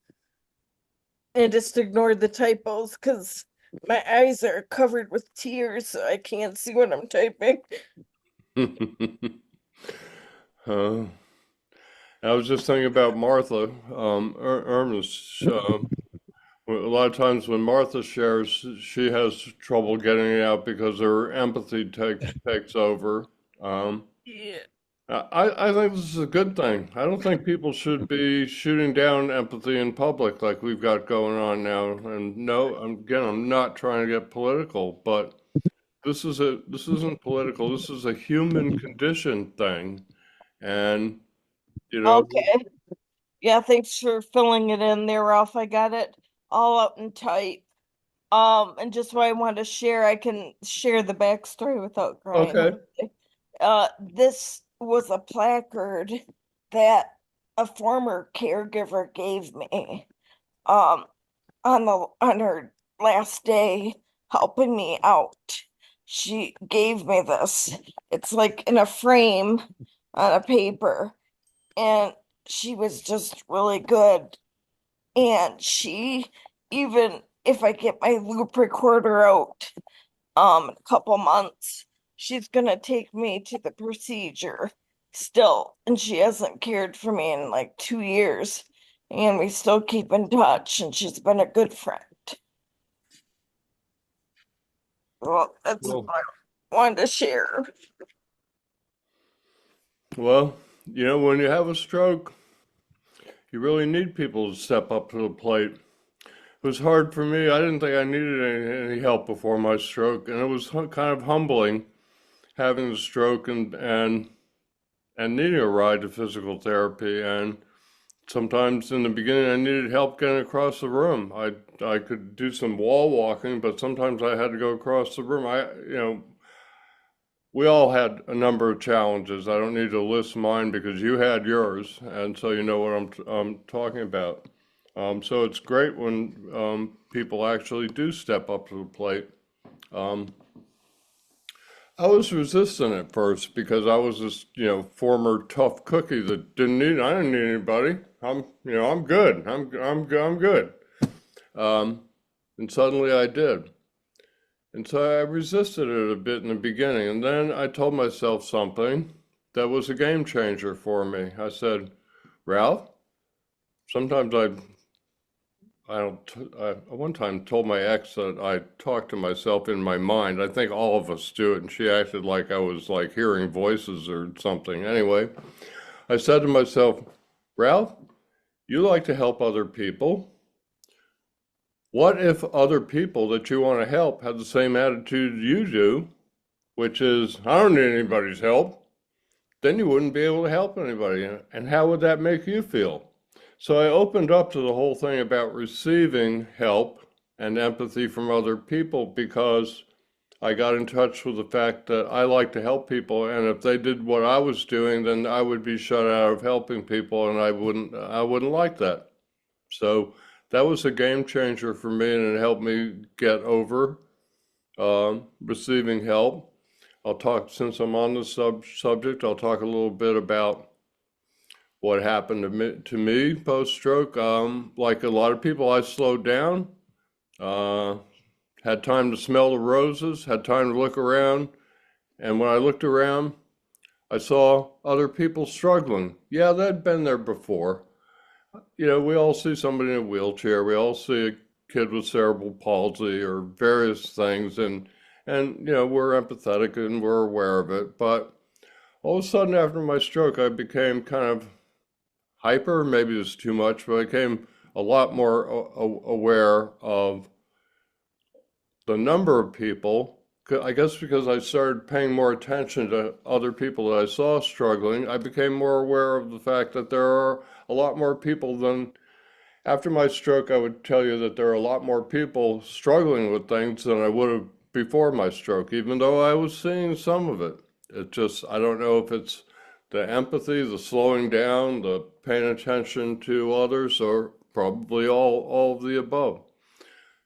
And just ignored the typos because my eyes are covered with tears, so I can't see what I'm typing. I was just thinking about Martha, Ernest. A lot of times when Martha shares, she has trouble getting it out because her empathy takes over. Yeah. I think this is a good thing. I don't think people should be shooting down empathy in public like we've got going on now. And no, I'm not trying to get political, but this isn't political. This is a human condition thing. And, you know, Okay. Yeah, thanks for filling it in there, Ralph. I got it all out in type. And just what I want to share, I can share the backstory without crying. okay. This was a placard that a former caregiver gave me, on her last day helping me out. She gave me this. It's like in a frame on a paper, and she was just really good. And she, even if I get my loop recorder out, in a couple months, she's gonna take me to the procedure still, and she hasn't cared for me in like 2 years, and we still keep in touch, and she's been a good friend. Well, that's Well, what I wanted to share. well, when you have a stroke, you really need people to step up to the plate. It was hard for me. I didn't think I needed any help before my stroke, and it was kind of humbling having the stroke and needing a ride to physical therapy. And sometimes in the beginning, I needed help getting across the room. I could do some wall walking, but sometimes I had to go across the room. We all had a number of challenges. I don't need to list mine because you had yours, and so you know what I'm talking about. So it's great when people actually do step up to the plate. I was resistant at first because I was this, former tough cookie that I didn't need anybody. I'm good. I'm good. And suddenly I did. And so I resisted it a bit in the beginning. And then I told myself something that was a game changer for me. I said, Ralph, sometimes I one time told my ex that I talked to myself in my mind. I think all of us do it. And she acted like I was like hearing voices or something. Anyway, I said to myself, Ralph, you like to help other people. What if other people that you want to help had the same attitude you do, which is, I don't need anybody's help? Then you wouldn't be able to help anybody. And how would that make you feel? So I opened up to the whole thing about receiving help and empathy from other people because I got in touch with the fact that I like to help people, and if they did what I was doing, then I would be shut out of helping people, and I wouldn't like that. So that was a game changer for me, and it helped me get over receiving help. I'll talk, since I'm on the subject, I'll talk a little bit about what happened to me post-stroke. Like a lot of people, I slowed down. Had time to smell the roses, had time to look around. And when I looked around, I saw other people struggling. Yeah, they'd been there before. You know, we all see somebody in a wheelchair. We all see a kid with cerebral palsy or various things. And you know, we're empathetic and we're aware of it. But all of a sudden after my stroke, I became kind of hyper. Maybe it was too much, but I became a lot more aware of the number of people, I guess because I started paying more attention to other people that I saw struggling, I became more aware of the fact that there are a lot more people than, after my stroke, I would tell you that there are a lot more people struggling with things than I would have before my stroke, even though I was seeing some of it. It just, I don't know if it's the empathy, the slowing down, the paying attention to others, or probably all of the above.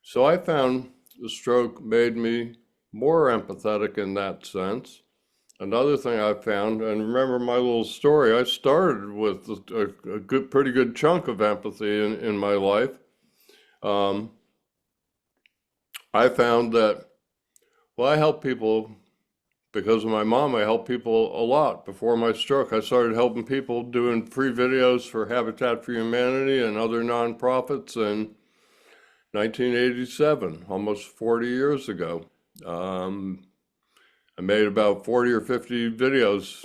So I found the stroke made me more empathetic in that sense. Another thing I found, and remember my little story, I started with a pretty good chunk of empathy in my life. I found that, well, I help people because of my mom. I helped people a lot. Before my stroke, I started helping people doing free videos for Habitat for Humanity and other nonprofits in 1987, almost 40 years ago. I made about 40 or 50 videos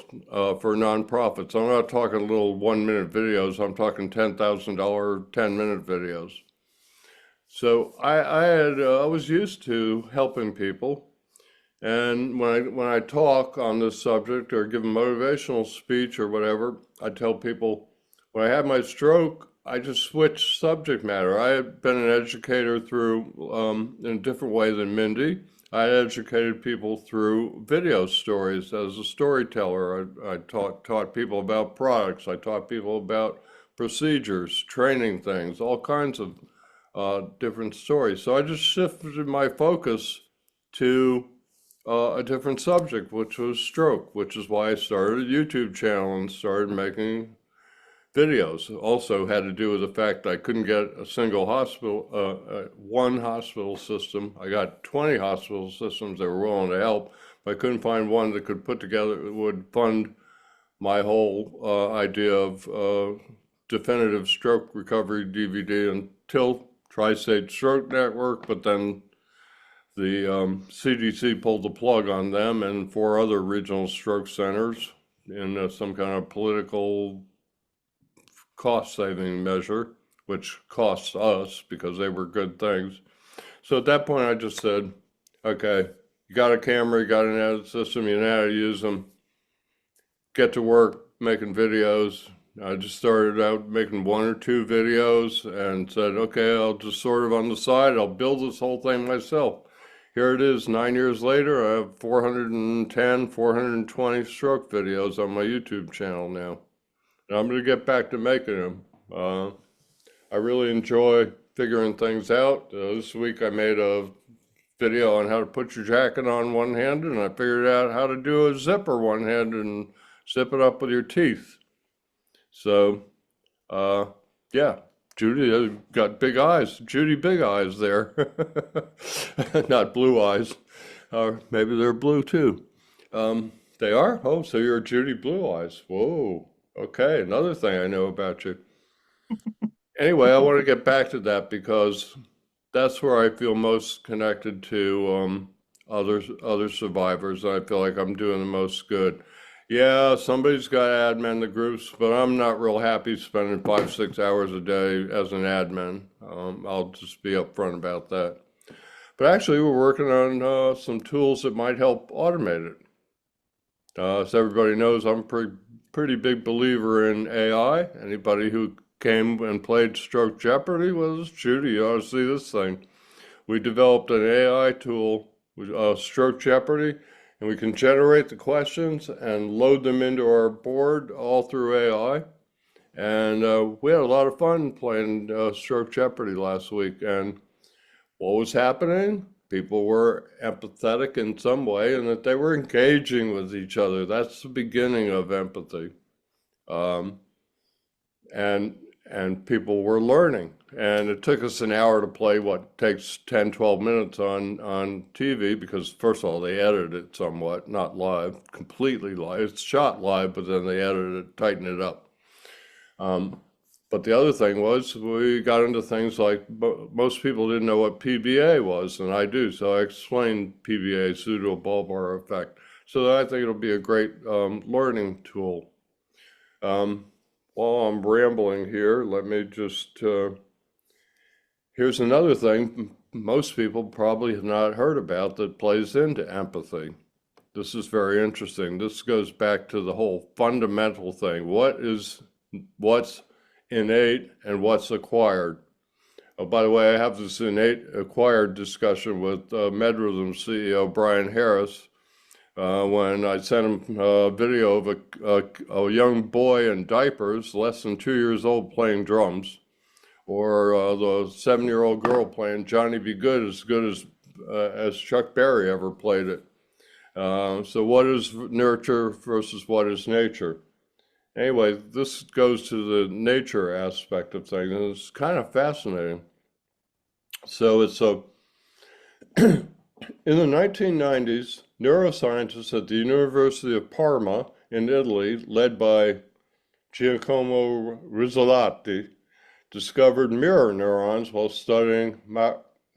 for nonprofits. I'm not talking little 1-minute videos. I'm talking $10,000, 10-minute videos. So I was used to helping people. And when I talk on this subject or give a motivational speech or whatever, I tell people, when I had my stroke, I just switched subject matter. I had been an educator through, in a different way than Mindy. I educated people through video stories as a storyteller. I taught people about products. I taught people about procedures, training things, all kinds of different stories. So I just shifted my focus to a different subject, which was stroke, which is why I started a YouTube channel and started making videos. Also had to do with the fact that I couldn't get a single hospital, one hospital system. I got 20 hospital systems that were willing to help, but I couldn't find one that could put together, would fund my whole idea of definitive stroke recovery DVD until Tri-State Stroke Network, but then the CDC pulled the plug on them and 4 other regional stroke centers in some kind of political cost-saving measure, which costs us because they were good things. So at that point, I just said, okay, you got a camera, you got an edit system, you know how to use them, get to work making videos. I just started out making 1 or 2 videos and said, okay, I'll just sort of on the side, I'll build this whole thing myself. Here it is, 9 years later, I have 410, 420 stroke videos on my YouTube channel now. And I'm going to get back to making them. I really enjoy figuring things out. This week I made a video on how to put your jacket on one-handed, and I figured out how to do a zipper one-handed and zip it up with your teeth. So, yeah, Judy got big eyes. Judy big eyes there. Not blue eyes. Maybe they're blue too. They are? Oh, so you're Judy Blue Eyes. Whoa. Okay, another thing I know about you. Anyway, I want to get back to that because that's where I feel most connected to other survivors. I feel like I'm doing the most good. Yeah, somebody's got to admin the groups, but I'm not real happy spending 5-6 hours a day as an admin. I'll just be upfront about that. But actually, we're working on some tools that might help automate it. As everybody knows, I'm a pretty big believer in AI. Anybody who came and played Stroke Jeopardy was Judy. You ought to see this thing. we developed an AI tool, Stroke Jeopardy, and we can generate the questions and load them into our board all through AI. And we had a lot of fun playing Stroke Jeopardy last week. And what was happening? People were empathetic in some way, and that they were engaging with each other. That's the beginning of empathy. Um, and people were learning. And it took us an hour to play what takes 10, 12 minutes on TV, because first of all, they edited it somewhat, not live, completely live. It's shot live, but then they edited it, tightened it up. But the other thing was we got into things like most people didn't know what PBA was, and I do. So I explained PBA, pseudobulbar effect. So I think it'll be a great learning tool. While I'm rambling here, let me just, here's another thing most people probably have not heard about that plays into empathy. This is very interesting. This goes back to the whole fundamental thing. What's innate and what's acquired? Oh, by the way, I have this innate acquired discussion with MedRhythm CEO Brian Harris when I sent him a video of a young boy in diapers, less than 2 years old, playing drums, or the 7-year-old girl playing Johnny Be Good as Chuck Berry ever played it. So what is nurture versus what is nature? Anyway, this goes to the nature aspect of things, and it's kind of fascinating. So it's in the 1990s, neuroscientists at the University of Parma in Italy, led by Giacomo Rizzolatti, discovered mirror neurons while studying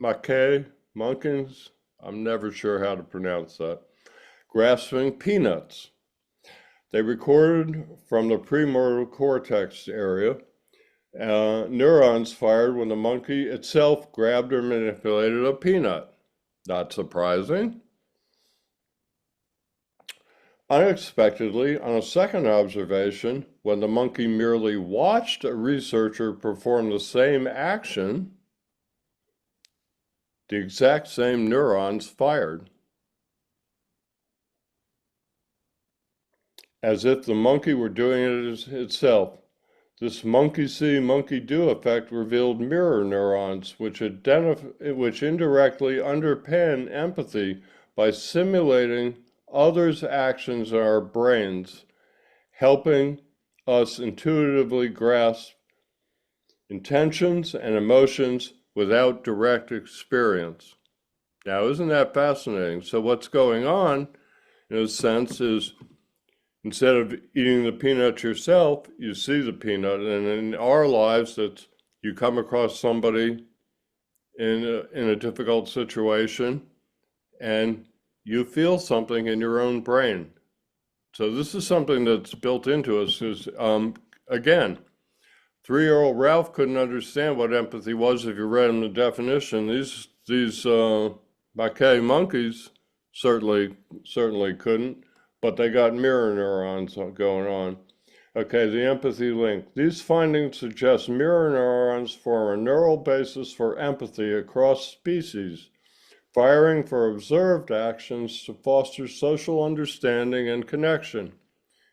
macaque monkeys, I'm never sure how to pronounce that, grasping peanuts. They recorded from the premortal cortex area neurons fired when the monkey itself grabbed or manipulated a peanut. Not surprising. Unexpectedly, on a second observation, when the monkey merely watched a researcher perform the same action, the exact same neurons fired, as if the monkey were doing it itself. This monkey see, monkey do effect revealed mirror neurons, which indirectly underpin empathy by simulating others' actions in our brains, helping us intuitively grasp intentions and emotions without direct experience. Now, isn't that fascinating? So what's going on, in a sense, is instead of eating the peanut yourself, you see the peanut. And in our lives, that you come across somebody in a difficult situation, and you feel something in your own brain. So this is something that's built into us. Is again, 3-year-old Ralph couldn't understand what empathy was if you read him the definition. These macaque monkeys certainly couldn't, but they got mirror neurons going on. Okay, the empathy link. These findings suggest mirror neurons form a neural basis for empathy across species, firing for observed actions to foster social understanding and connection.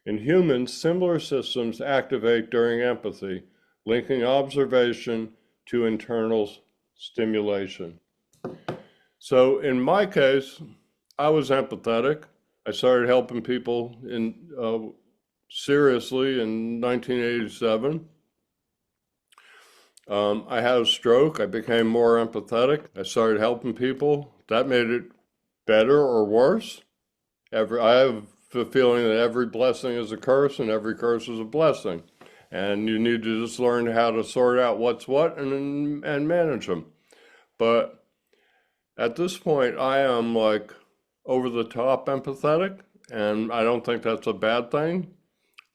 In humans, similar systems activate during empathy, linking observation to internal stimulation. So in my case, I was empathetic. I started helping people seriously in 1987. I had a stroke. I became more empathetic. I started helping people. That made it better or worse. I have the feeling that every blessing is a curse and every curse is a blessing. And you need to just learn how to sort out what's what and manage them. But at this point, I am like over the top empathetic, and I don't think that's a bad thing.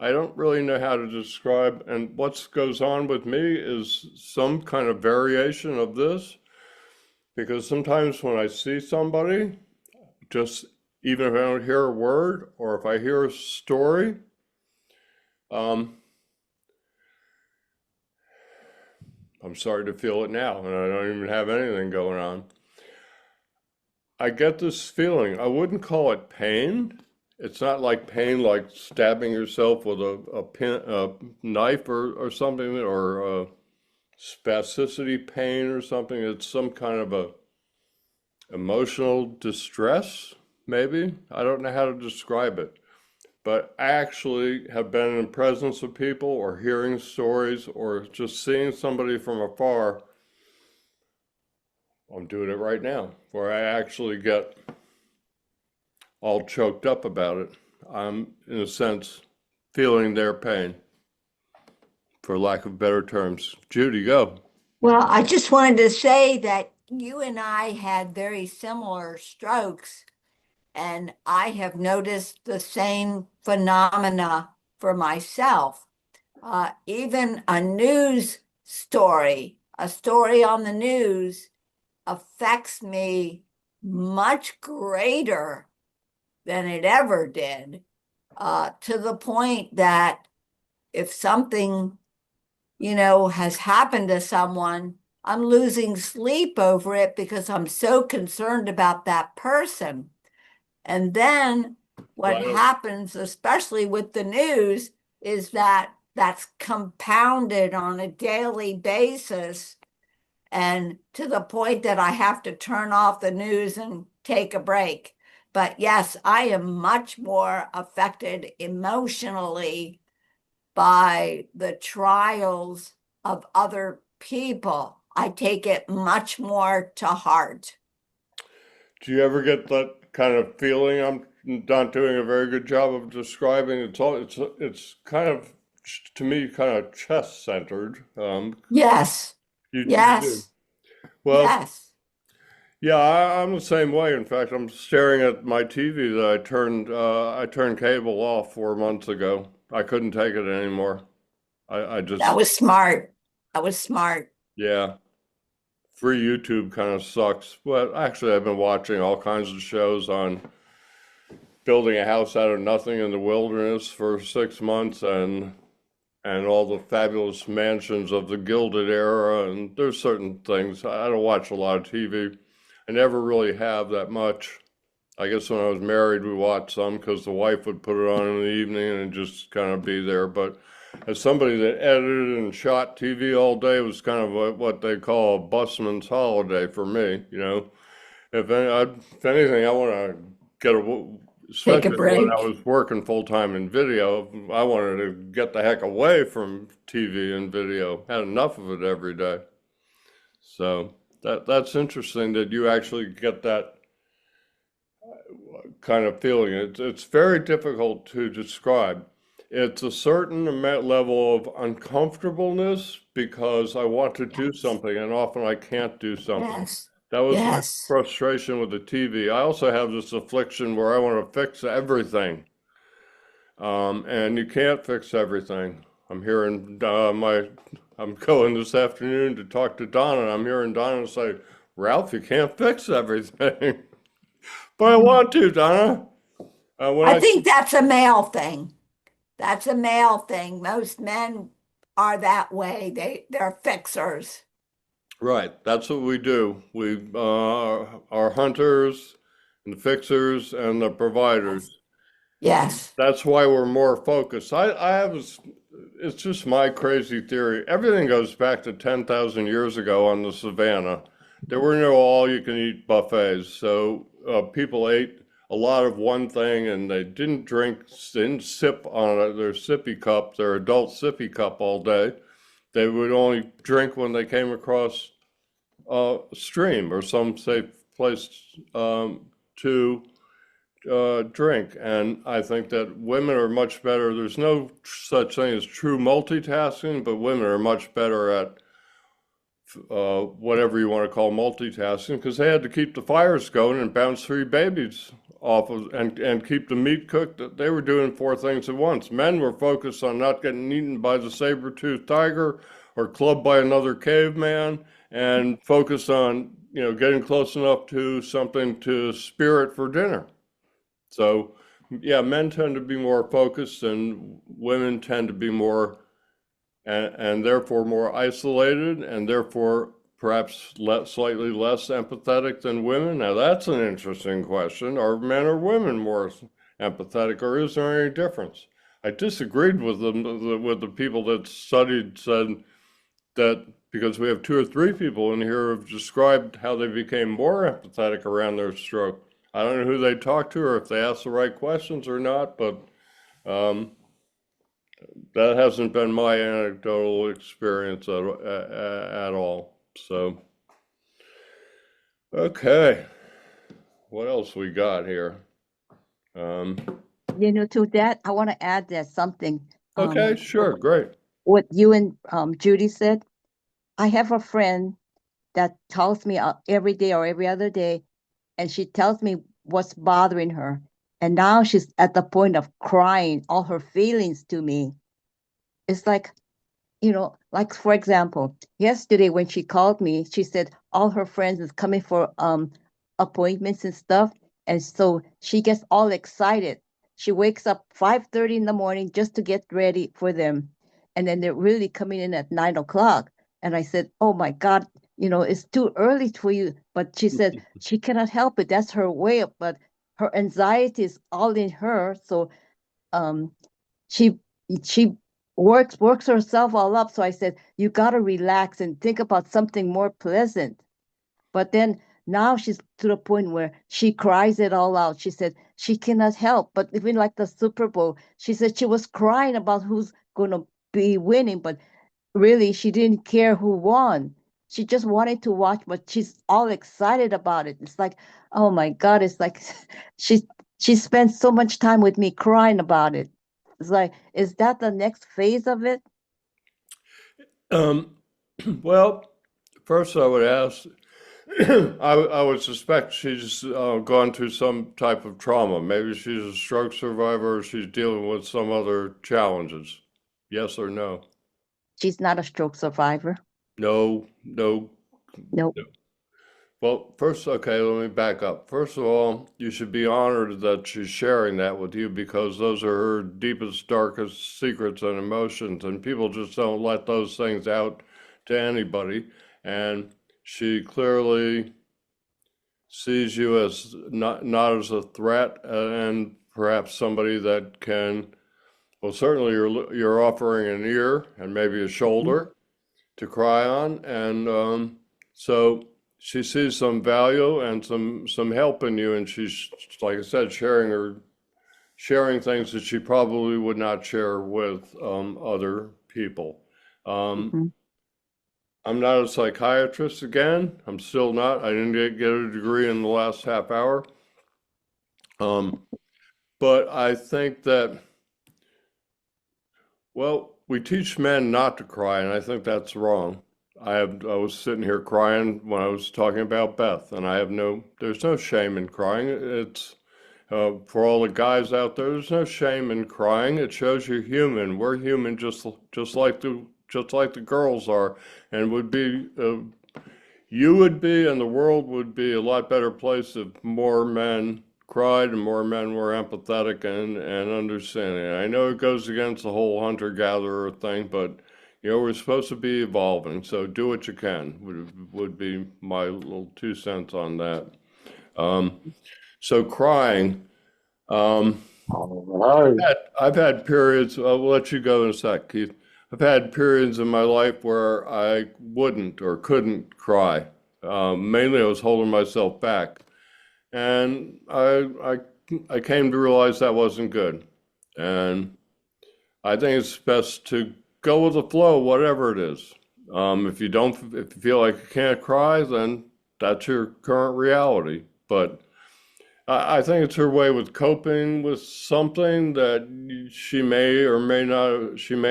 I don't really know how to describe, and what goes on with me is some kind of variation of this, because sometimes when I see somebody, just even if I don't hear a word or if I hear a story, I'm starting to feel it now, and I don't even have anything going on. I get this feeling. I wouldn't call it pain. It's not like pain, like stabbing yourself with a knife or something, or spasticity pain or something. It's some kind of a emotional distress, maybe. I don't know how to describe it. But I actually have been in the presence of people or hearing stories or just seeing somebody from afar. I'm doing it right now, where I actually get all choked up about it. I'm, in a sense, feeling their pain, for lack of better terms. Judy, go. Well, I just wanted to say that you and I had very similar strokes, and I have noticed the same phenomena for myself. Even a news story, a story on the news affects me much greater than it ever did, to the point that if something, has happened to someone, I'm losing sleep over it because I'm so concerned about that person. And then what Well, happens, especially with the news, is that that's compounded on a daily basis, and to the point that I have to turn off the news and take a break. But yes, I am much more affected emotionally by the trials of other people. I take it much more to heart. do you ever get that kind of feeling? I'm not doing a very good job of describing. It's kind of, to me, kind of chest centered. Yes, You do. yes, Well, yes. yeah, I'm the same way. In fact, I'm staring at my TV that I turned cable off 4 months ago. I couldn't take it anymore. I That just, was smart. That was smart. yeah, free YouTube kind of sucks. But actually, I've been watching all kinds of shows on building a house out of nothing in the wilderness for 6 months, and all the fabulous mansions of the Gilded Era. And there's certain things. I don't watch a lot of TV. I never really have that much. I guess when I was married, we watched some because the wife would put it on in the evening and just kind of be there. But as somebody that edited and shot TV all day, it was kind of what they call a busman's holiday for me. If anything, I want to get Take a especially when I break. was working full time in video, I wanted to get the heck away from TV and video. Had enough of it every day. So that's interesting that you actually get that kind of feeling. It's very difficult to describe. It's a certain level of uncomfortableness because I want to do something and often I can't do something. Yes, That was my yes. frustration with the TV. I also have this affliction where I want to fix everything. And you can't fix everything. I'm going this afternoon to talk to Donna, and I'm hearing Donna say, Ralph, you can't fix everything. But I want to, Donna. When I think that's a male thing. That's a male thing. Most men are that way. They're fixers. Right, that's what we do. We are hunters and fixers and the providers. Yes. That's why we're more focused. It's just my crazy theory. Everything goes back to 10,000 years ago on the savannah. There were no all-you-can-eat buffets, so people ate a lot of one thing and they didn't sip on their sippy cup, their adult sippy cup all day. They would only drink when they came across a stream or some safe place to drink. And I think that women are much better. There's no such thing as true multitasking, but women are much better at whatever you want to call multitasking because they had to keep the fires going and bounce 3 babies off of and keep the meat cooked. They were doing 4 things at once. Men were focused on not getting eaten by the saber-toothed tiger or clubbed by another caveman and focused on getting close enough to something to spirit for dinner. So, yeah, men tend to be more focused and women tend to be more, and therefore more isolated and therefore perhaps slightly less empathetic than women? Now, that's an interesting question. Are men or women more empathetic, or is there any difference? I disagreed with the people that studied, said that because we have 2 or 3 people in here who have described how they became more empathetic around their stroke. I don't know who they talked to or if they asked the right questions or not, but that hasn't been my anecdotal experience at all. So, okay, what else we got here? To that, I want to add that something. Okay, sure, great. What you and Judy said. I have a friend that calls me every day or every other day, and she tells me what's bothering her. And now she's at the point of crying all her feelings to me. It's like, like for example, yesterday when she called me, she said all her friends is coming for appointments and stuff. And so she gets all excited. She wakes up 5:30 in the morning just to get ready for them. And then they're really coming in at 9 o'clock. And I said, oh my God, it's too early for you. But she said she cannot help it. That's her way. But her anxiety is all in her. So she works herself all up. So I said, you got to relax and think about something more pleasant. But then now she's to the point where she cries it all out. She said she cannot help. But even like the Super Bowl, she said she was crying about who's going to be winning. But really, she didn't care who won. She just wanted to watch, but she's all excited about it. It's like, oh my God, it's like she spent so much time with me crying about it. It's like, is that the next phase of it? Well, first I would ask, I would suspect she's gone through some type of trauma. Maybe she's a stroke survivor or she's dealing with some other challenges. Yes or no? She's not a stroke survivor. No. Nope. Well, first, okay, let me back up. First of all, you should be honored that she's sharing that with you because those are her deepest, darkest secrets and emotions, and people just don't let those things out to anybody. And she clearly sees you as not as a threat and perhaps somebody that can, well, certainly you're offering an ear and maybe a shoulder to cry on, and so she sees some value and some help in you, and she's, like I said, sharing things that she probably would not share with other people. I'm not a psychiatrist again. I'm still not. I didn't get a degree in the last half hour. But I think that, well, we teach men not to cry, and I think that's wrong. I was sitting here crying when I was talking about Beth, and there's no shame in crying. It's for all the guys out there, there's no shame in crying. It shows you're human. We're human, just like the girls are, and you would be, and the world would be a lot better place if more men cried and more men were empathetic and understanding. I know it goes against the whole hunter-gatherer thing, but we're supposed to be evolving, so do what you can, would be my little 2 cents on that. So crying, All right. I've had periods, I'll let you go in a sec, Keith. I've had periods in my life where I wouldn't or couldn't cry. Mainly I was holding myself back. And I came to realize that wasn't good. And I think it's best to go with the flow, whatever it is. If you feel like you can't cry, then that's your current reality. But I think it's her way with coping with something that she may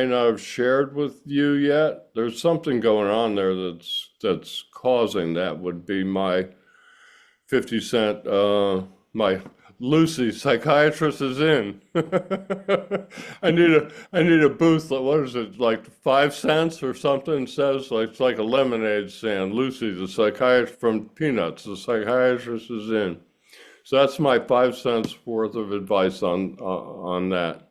not have shared with you yet. There's something going on there that's causing that, would be my 50 cent. My Lucy, psychiatrist is in. I need a booth. What is it, like 5 cents or something? It says it's like a lemonade stand. Lucy, the psychiatrist from Peanuts, the psychiatrist is in. So that's my 5 cents worth of advice on that.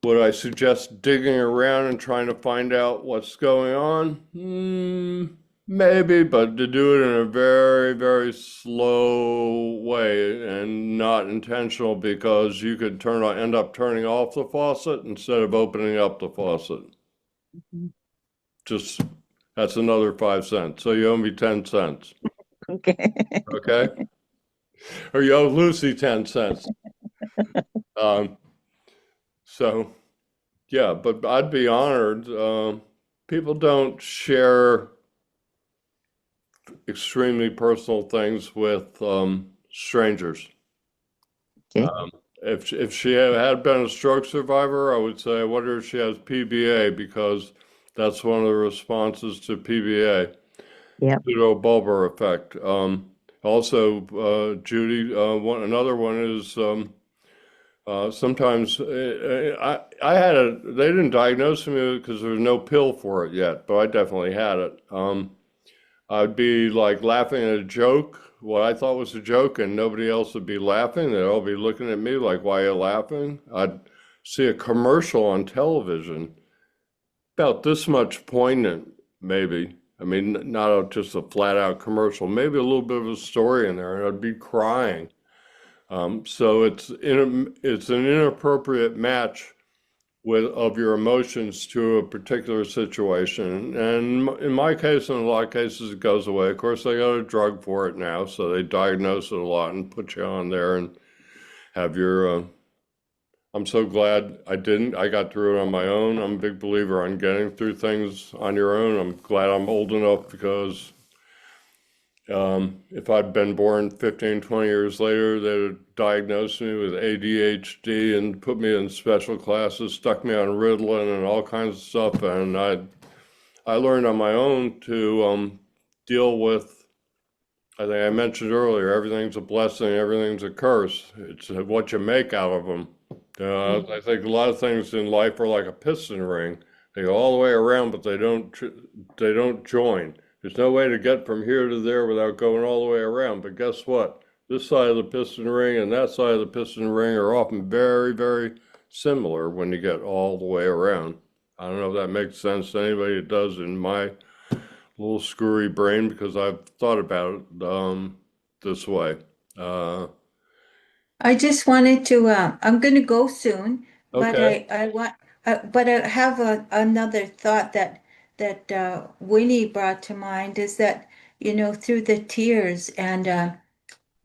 Would I suggest digging around and trying to find out what's going on? Maybe, but to do it in a very, very slow way and not intentional, because you could end up turning off the faucet instead of opening up the faucet. Just, that's another 5 cents. So you owe me 10 cents. Okay. Okay? Or you owe Lucy 10 cents. So, yeah, but I'd be honored. People don't share extremely personal things with strangers. Okay. If she had been a stroke survivor, I would say, I wonder if she has PBA, because that's one of the responses to PBA. Yep. Pseudobulbar effect. Also, Judy, another one is sometimes I had they didn't diagnose me because there was no pill for it yet, but I definitely had it. I'd be like laughing at a joke, what I thought was a joke, and nobody else would be laughing. They'd all be looking at me like, why are you laughing? I'd see a commercial on television about this much poignant, maybe. I mean, not just a flat out commercial, maybe a little bit of a story in there, and I'd be crying. So it's an inappropriate match of your emotions to a particular situation. And in my case, in a lot of cases, it goes away. Of course, they got a drug for it now, so they diagnose it a lot and put you on there and have your. I'm so glad I didn't. I got through it on my own. I'm a big believer on getting through things on your own. I'm glad I'm old enough, because if I'd been born 15, 20 years later, they'd have diagnosed me with ADHD and put me in special classes, stuck me on Ritalin and all kinds of stuff. And I learned on my own to deal with, I think I mentioned earlier, everything's a blessing, everything's a curse. It's what you make out of them. I think a lot of things in life are like a piston ring. They go all the way around, but they don't join. There's no way to get from here to there without going all the way around. But guess what? This side of the piston ring and that side of the piston ring are often very, very similar when you get all the way around. I don't know if that makes sense to anybody. It does in my little screwy brain, because I've thought about it this way. I just wanted to, I'm going to go soon, but Okay. but I have another thought that Winnie brought to mind, is that, through the tears and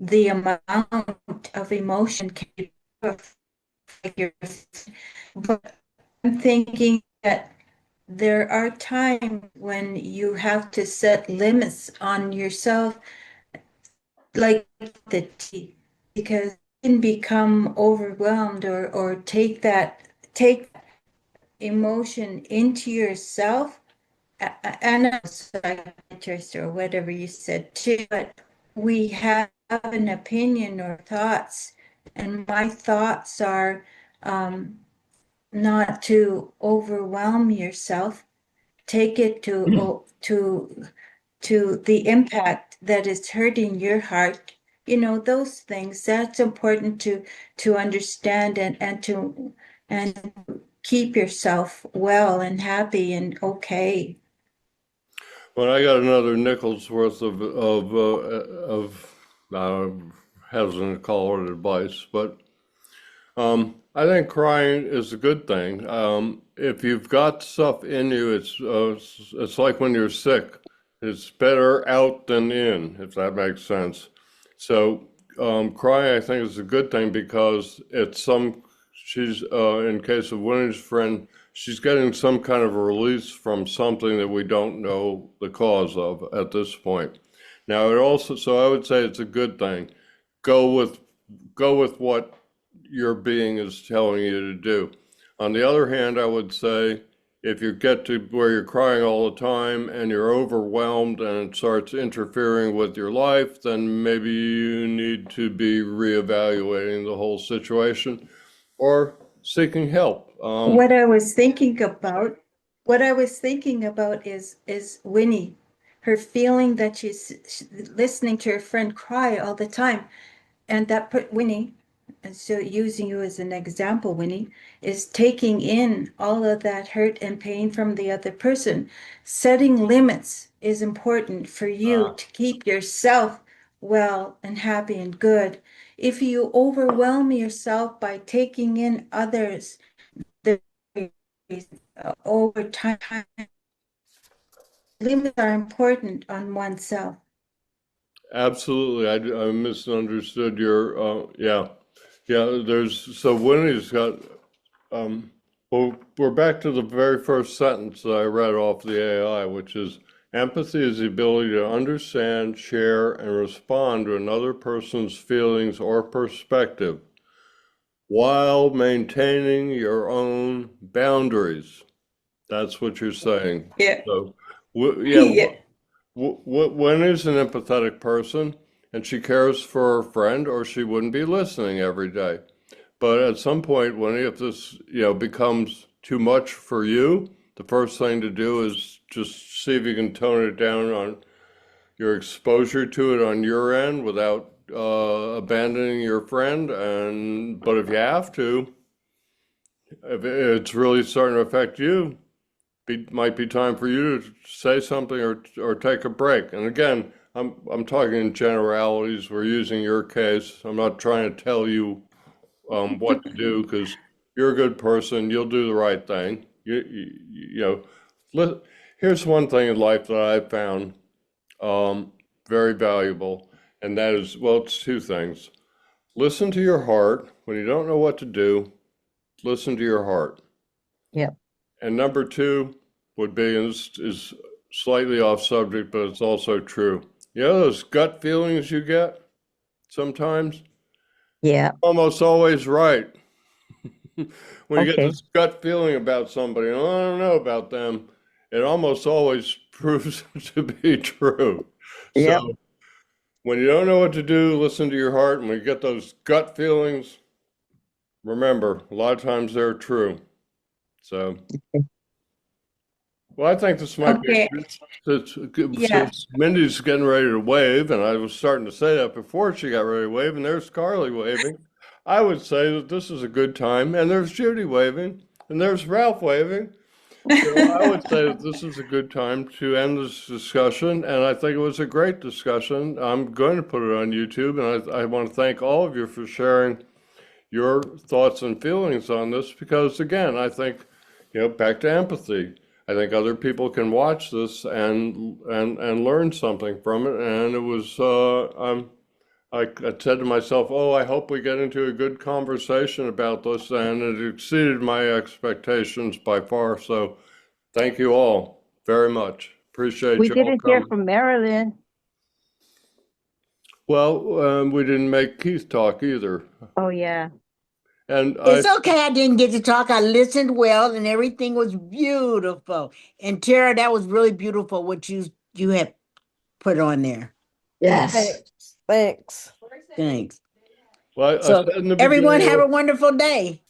the amount of emotion can be like but I'm thinking that there are times when you have to set limits on yourself, like the tea, because you can become overwhelmed or take emotion into yourself. And a psychiatrist or whatever you said too, but we have an opinion or thoughts, and my thoughts are not to overwhelm yourself. Take it to the impact that is hurting your heart. Those things, that's important to understand and to keep yourself well and happy and okay. Well, I got another nickel's worth hesitant to call it advice, but I think crying is a good thing. If you've got stuff in you, it's like when you're sick. It's better out than in, if that makes sense. So crying, I think, is a good thing, because she's in case of Winnie's friend, she's getting some kind of a release from something that we don't know the cause of at this point. Now, so I would say it's a good thing. Go with what your being is telling you to do. On the other hand, I would say, if you get to where you're crying all the time and you're overwhelmed and it starts interfering with your life, then maybe you need to be reevaluating the whole situation or seeking help. What I was thinking about is Winnie, her feeling that she's listening to her friend cry all the time, and that put Winnie, and so using you as an example, Winnie, is taking in all of that hurt and pain from the other person. Setting limits is important for you to keep yourself well and happy and good. If you overwhelm yourself by taking in others, the over time, limits are important on oneself. Absolutely. I misunderstood your, yeah. Yeah, so Winnie's got, well, we're back to the very first sentence that I read off the AI, which is empathy is the ability to understand, share, and respond to another person's feelings or perspective while maintaining your own boundaries. That's what you're saying. Yeah. So, Yeah. Winnie's an empathetic person and she cares for her friend, or she wouldn't be listening every day. But at some point, Winnie, if this, becomes too much for you, the first thing to do is just see if you can tone it down on your exposure to it on your end without abandoning your friend. But if you have to, if it's really starting to affect you, might be time for you to say something or take a break. And again, I'm talking in generalities. We're using your case. I'm not trying to tell you what to do, because you're a good person. You'll do the right thing. Here's one thing in life that I found very valuable, and that is, well, it's two things. Listen to your heart. When you don't know what to do, listen to your heart. Yeah. And number two would be, and this is slightly off subject, but it's also true. You know those gut feelings you get sometimes? Yeah. Almost always right. When you get Okay. this gut feeling about somebody, oh, I don't know about them, it almost always proves to be true. Yep. So when you don't know what to do, listen to your heart. And when you get those gut feelings, remember, a lot of times they're true. So, well, I think this might be, Okay. Yeah. since Mindy's getting ready to wave, and I was starting to say that before she got ready to wave, and there's Carly waving. I would say that this is a good time, and there's Judy waving, and there's Ralph waving. So I would say that this is a good time to end this discussion, and I think it was a great discussion. I'm going to put it on YouTube, and I want to thank all of you for sharing your thoughts and feelings on this, because again, I think, back to empathy. I think other people can watch this and learn something from it. And it was, I said to myself, oh, I hope we get into a good conversation about this, and it exceeded my expectations by far. So thank you all very much. Appreciate We you all didn't hear coming. from Marilyn. Well, we didn't make Keith talk either. Oh, yeah. And It's okay. I didn't get to talk. I listened well, and everything was beautiful. And Tara, that was really beautiful what you had put on there. Yes. Thanks. Thanks. well, I So said in the everyone beginning, have a wonderful day.